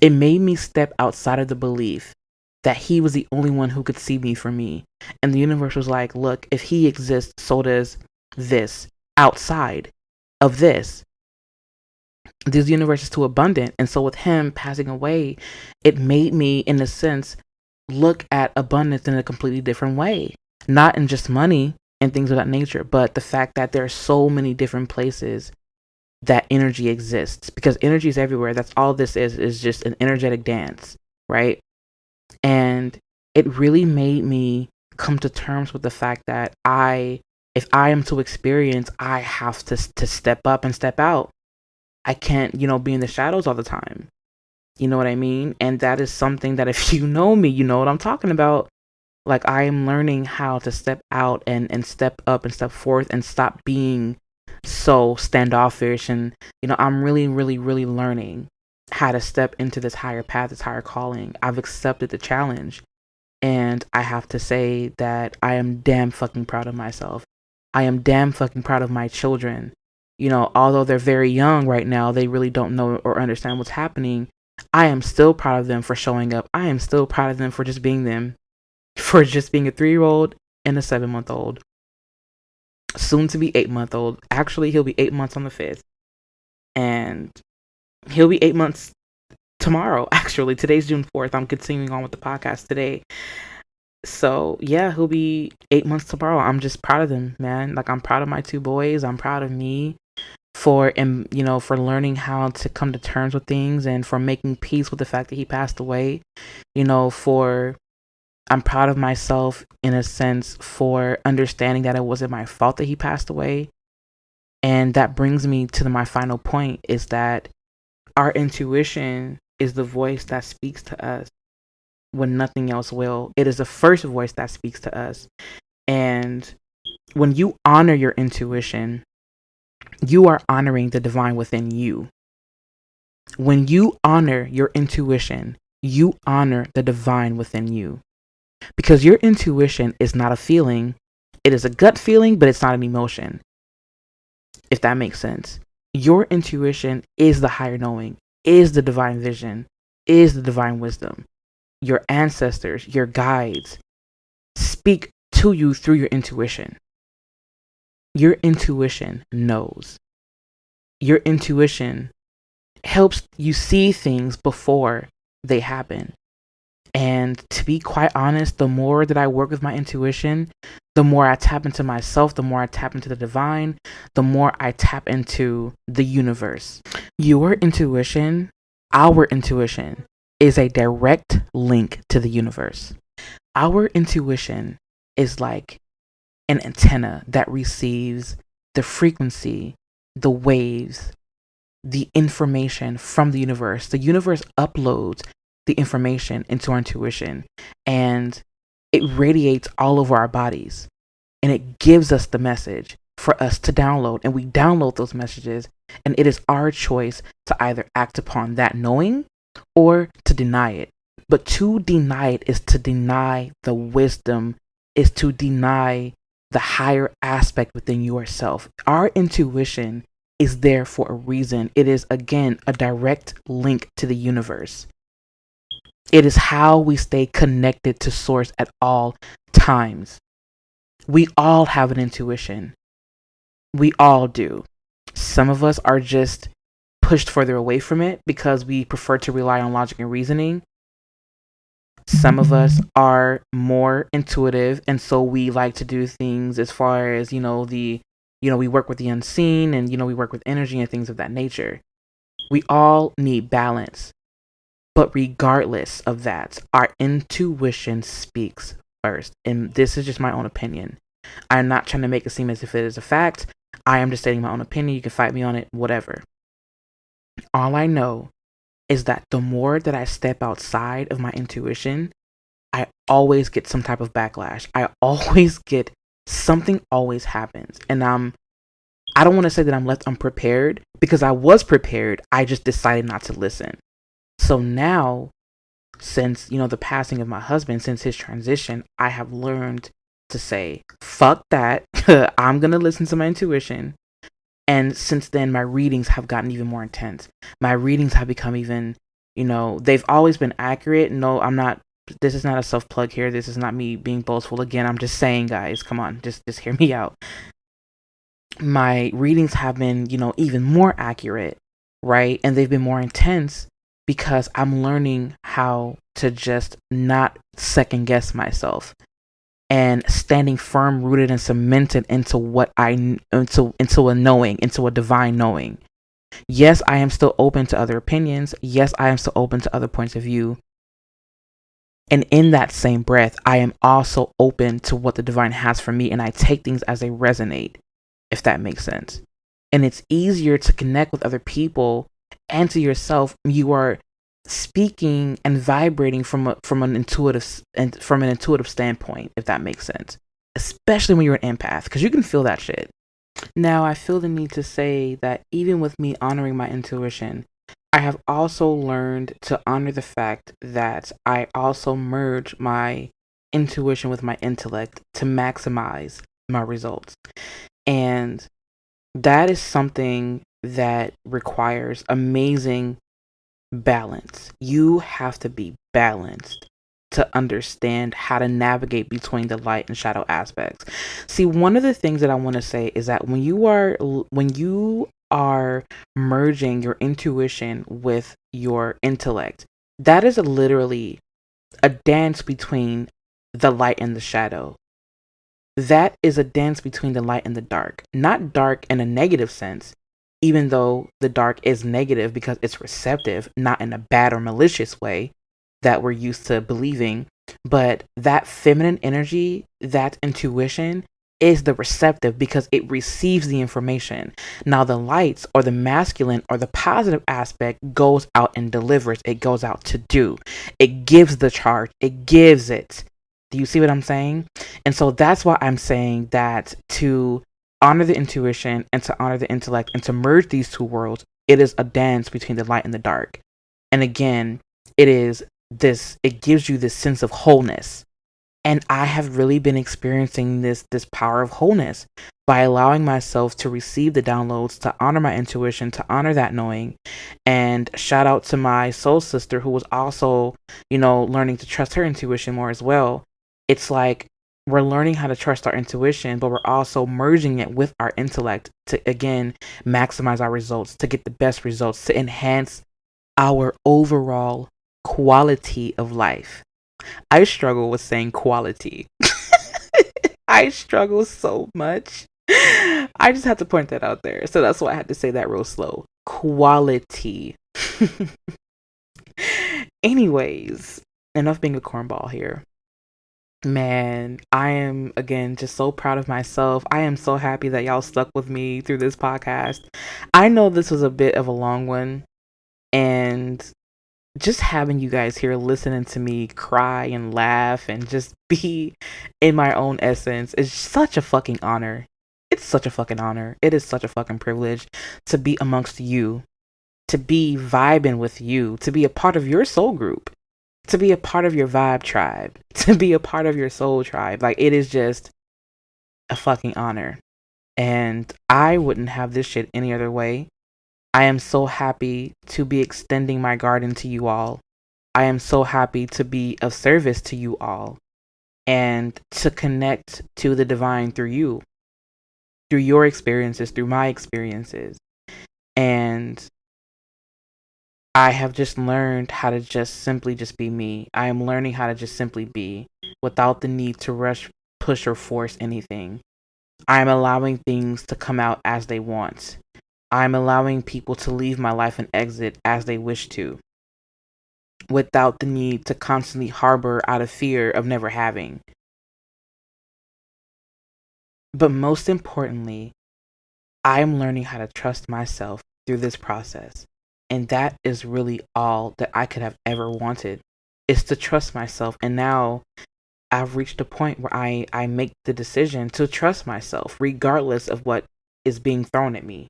it made me step outside of the belief that he was the only one who could see me for me. And the universe was like, look, if he exists, so does this outside of this. This universe is too abundant. And so with him passing away, it made me, in a sense, look at abundance in a completely different way. Not in just money and things of that nature, but the fact that there are so many different places that energy exists, because energy is everywhere. That's all this is just an energetic dance, right? And it really made me come to terms with the fact that if I am to experience, I have to step up and step out. I can't, be in the shadows all the time. You know what I mean? And that is something that, if you know me, you know what I'm talking about. Like, I am learning how to step out and step up and step forth and stop being so standoffish. And, I'm really, really, really learning how to step into this higher path, this higher calling. I've accepted the challenge. And I have to say that I am damn fucking proud of myself. I am damn fucking proud of my children. Although they're very young right now, they really don't know or understand what's happening. I am still proud of them for showing up. I am still proud of them for just being them, for just being a 3-year-old and a 7-month-old. Soon to be 8-month-old. Actually, he'll be 8 months on the 5th. And he'll be 8 months tomorrow. Actually, today's June 4th. I'm continuing on with the podcast today. So yeah, he'll be 8 months tomorrow. I'm just proud of them, man. Like, I'm proud of my 2 boys. I'm proud of me for learning how to come to terms with things and for making peace with the fact that he passed away. I'm proud of myself in a sense for understanding that it wasn't my fault that he passed away. And that brings me to my final point, is that our intuition is the voice that speaks to us when nothing else will. It is the first voice that speaks to us. And when you honor your intuition, you are honoring the divine within you. When you honor your intuition, you honor the divine within you. Because your intuition is not a feeling. It is a gut feeling, but it's not an emotion. If that makes sense. Your intuition is the higher knowing, is the divine vision, is the divine wisdom. Your ancestors, your guides speak to you through your intuition. Your intuition knows. Your intuition helps you see things before they happen. And to be quite honest, the more that I work with my intuition, the more I tap into myself, the more I tap into the divine, the more I tap into the universe. Your intuition, our intuition, is a direct link to the universe. Our intuition is like an antenna that receives the frequency, the waves, the information from the universe. The universe uploads the information into our intuition, and it radiates all over our bodies, and it gives us the message for us to download, and we download those messages, and it is our choice to either act upon that knowing or to deny it. But to deny it is to deny the wisdom, is to deny the higher aspect within yourself. Our intuition is there for a reason. It is, again, a direct link to the universe. It is how we stay connected to source at all times. We all have an intuition. We all do. Some of us are just pushed further away from it because we prefer to rely on logic and reasoning. Some of us are more intuitive, and so we like to do things as far as, we work with the unseen, and, we work with energy and things of that nature. We all need balance. But regardless of that, our intuition speaks first. And this is just my own opinion. I'm not trying to make it seem as if it is a fact. I am just stating my own opinion. You can fight me on it, whatever. All I know is that the more that I step outside of my intuition, I always get some type of backlash. I always get something always happens. And I don't want to say that I'm left unprepared, because I was prepared. I just decided not to listen. So now, since, the passing of my husband, since his transition, I have learned to say, fuck that. I'm going to listen to my intuition. And since then, my readings have gotten even more intense. My readings have become even, they've always been accurate. No, I'm not, this is not a self-plug here. This is not me being boastful. Again, I'm just saying, guys, come on, just hear me out. My readings have been, even more accurate, right? And they've been more intense, because I'm learning how to just not second guess myself, and standing firm, rooted and cemented into into a knowing, into a divine knowing. Yes, I am still open to other opinions. Yes, I am still open to other points of view. And in that same breath, I am also open to what the divine has for me, and I take things as they resonate, if that makes sense. And it's easier to connect with other people and to yourself. You are speaking and vibrating from an intuitive standpoint, if that makes sense. Especially when you're an empath, because you can feel that shit. Now, I feel the need to say that even with me honoring my intuition, I have also learned to honor the fact that I also merge my intuition with my intellect to maximize my results. And that is something that requires amazing balance. You have to be balanced to understand how to navigate between the light and shadow aspects. See, one of the things that I want to say is that when you are merging your intuition with your intellect, that is literally a dance between the light and the shadow. That is a dance between the light and the dark. Not dark in a negative sense, even though the dark is negative because it's receptive, not in a bad or malicious way that we're used to believing. But that feminine energy, that intuition, is the receptive because it receives the information. Now the lights, or the masculine or the positive aspect, goes out and delivers. It goes out to do. It gives the charge. It gives it. Do you see what I'm saying? And so that's why I'm saying that to honor the intuition and to honor the intellect and to merge these two worlds, it is a dance between the light and the dark. And again, it gives you this sense of wholeness. And I have really been experiencing this power of wholeness by allowing myself to receive the downloads, to honor my intuition, to honor that knowing. And shout out to my soul sister who was also, learning to trust her intuition more as well. It's like we're learning how to trust our intuition, but we're also merging it with our intellect to, again, maximize our results, to get the best results, to enhance our overall quality of life. I struggle with saying quality. I struggle so much. I just have to point that out there. So that's why I had to say that real slow. Quality. Anyways, enough being a cornball here. Man, I am, again, just so proud of myself. I am so happy that y'all stuck with me through this podcast. I know this was a bit of a long one, and just having you guys here listening to me cry and laugh and just be in my own essence is such a fucking honor. It's such a fucking honor. It is such a fucking privilege to be amongst you, to be vibing with you, to be a part of your soul group, to be a part of your vibe tribe, to be a part of your soul tribe. Like, it is just a fucking honor. And I wouldn't have this shit any other way. I am so happy to be extending my garden to you all. I am so happy to be of service to you all and to connect to the divine through you, through your experiences, through my experiences. And I have just learned how to just simply just be me. I am learning how to just simply be without the need to rush, push, or force anything. I am allowing things to come out as they want. I'm allowing people to leave my life and exit as they wish to, without the need to constantly harbor out of fear of never having. But most importantly, I am learning how to trust myself through this process. And that is really all that I could have ever wanted, is to trust myself. And now I've reached a point where I make the decision to trust myself, regardless of what is being thrown at me.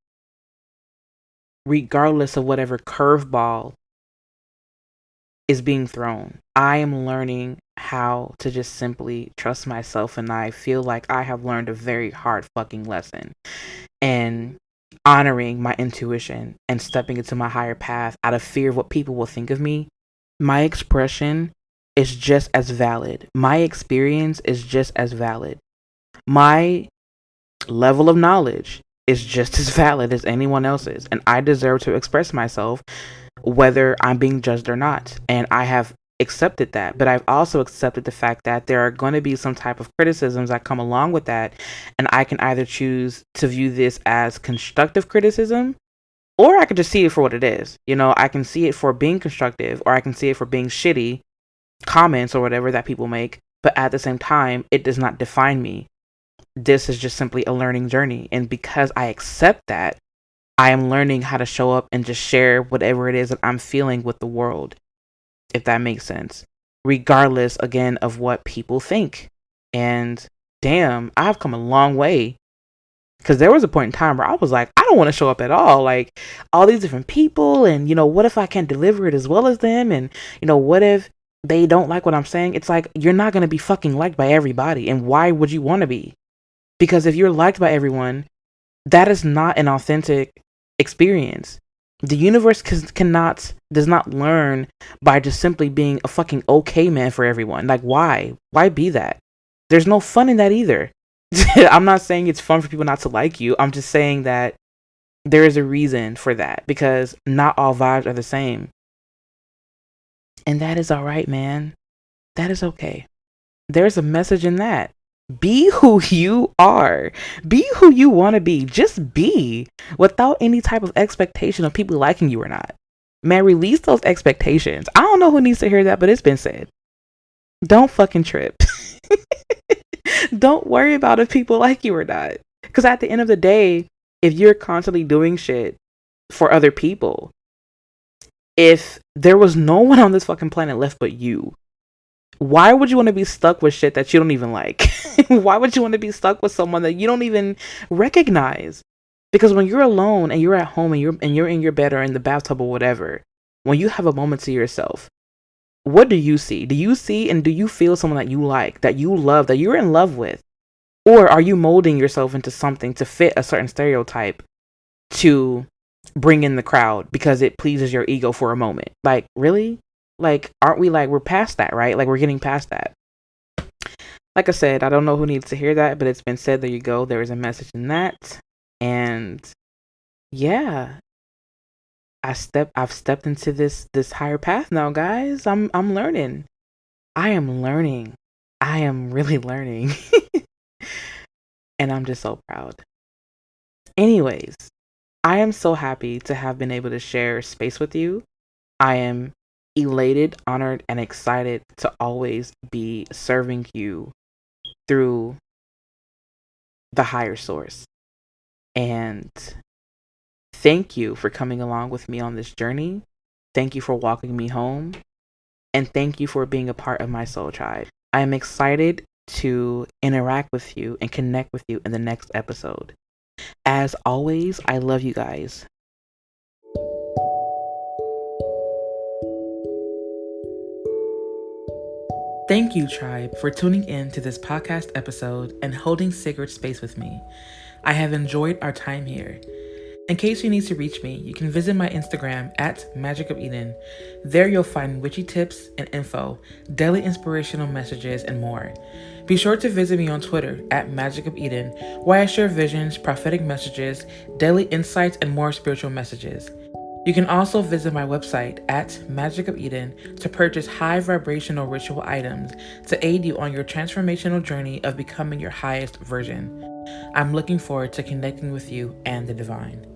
Regardless of whatever curveball is being thrown, I am learning how to just simply trust myself. And I feel like I have learned a very hard fucking lesson. And honoring my intuition and stepping into my higher path out of fear of what people will think of me, my expression is just as valid. My experience is just as valid. My level of knowledge is just as valid as anyone else's, and I deserve to express myself whether I'm being judged or not. And I have accepted that, but I've also accepted the fact that there are going to be some type of criticisms that come along with that, and I can either choose to view this as constructive criticism, or I can just see it for what it is. I can see it for being constructive, or I can see it for being shitty comments or whatever that people make, but at the same time, it does not define me. This is just simply a learning journey. And because I accept that, I am learning how to show up and just share whatever it is that I'm feeling with the world, if that makes sense, regardless, again, of what people think. And damn, I've come a long way, because there was a point in time where I was like, I don't want to show up at all. Like, all these different people, and what if I can't deliver it as well as them? And what if they don't like what I'm saying, it's like, you're not going to be fucking liked by everybody. And why would you want to be? Because if you're liked by everyone, that is not an authentic experience. The universe does not learn by just simply being a fucking okay man for everyone. Like, why? Why be that? There's no fun in that either. I'm not saying it's fun for people not to like you. I'm just saying that there is a reason for that, because not all vibes are the same. And that is all right, man. That is okay. There's a message in that. Be who you are. Be who you want to be. Just be, without any type of expectation of people liking you or not. Man, release those expectations. I don't know who needs to hear that, but it's been said. Don't fucking trip. Don't worry about if people like you or not. Because at the end of the day, if you're constantly doing shit for other people, if there was no one on this fucking planet left but you, why would you want to be stuck with shit that you don't even like? Why would you want to be stuck with someone that you don't even recognize? Because when you're alone and you're at home and you're in your bed or in the bathtub or whatever, when you have a moment to yourself, what do you see? Do you see and do you feel someone that you like, that you love, that you're in love with? Or are you molding yourself into something to fit a certain stereotype to bring in the crowd because it pleases your ego for a moment? Like, really? Like, aren't we like, we're past that, right? Like, we're getting past that. Like I said, I don't know who needs to hear that, but it's been said. There you go. There is a message in that. And yeah, I've stepped into this higher path now, guys. I'm learning. I am learning. I am really learning. And I'm just so proud. Anyways, I am so happy to have been able to share space with you. I am elated, honored, and excited to always be serving you through the higher source. And thank you for coming along with me on this journey. Thank you for walking me home. And thank you for being a part of my soul tribe. I am excited to interact with you and connect with you in the next episode. As always, I love you guys. Thank you, tribe, for tuning in to this podcast episode and holding sacred space with me. I have enjoyed our time here. In case you need to reach me, you can visit my Instagram at Magic of Eden. There you'll find witchy tips and info, daily inspirational messages, and more. Be sure to visit me on Twitter at Magic of Eden, where I share visions, prophetic messages, daily insights, and more spiritual messages. You can also visit my website at Magic of Eden to purchase high vibrational ritual items to aid you on your transformational journey of becoming your highest version. I'm looking forward to connecting with you and the divine.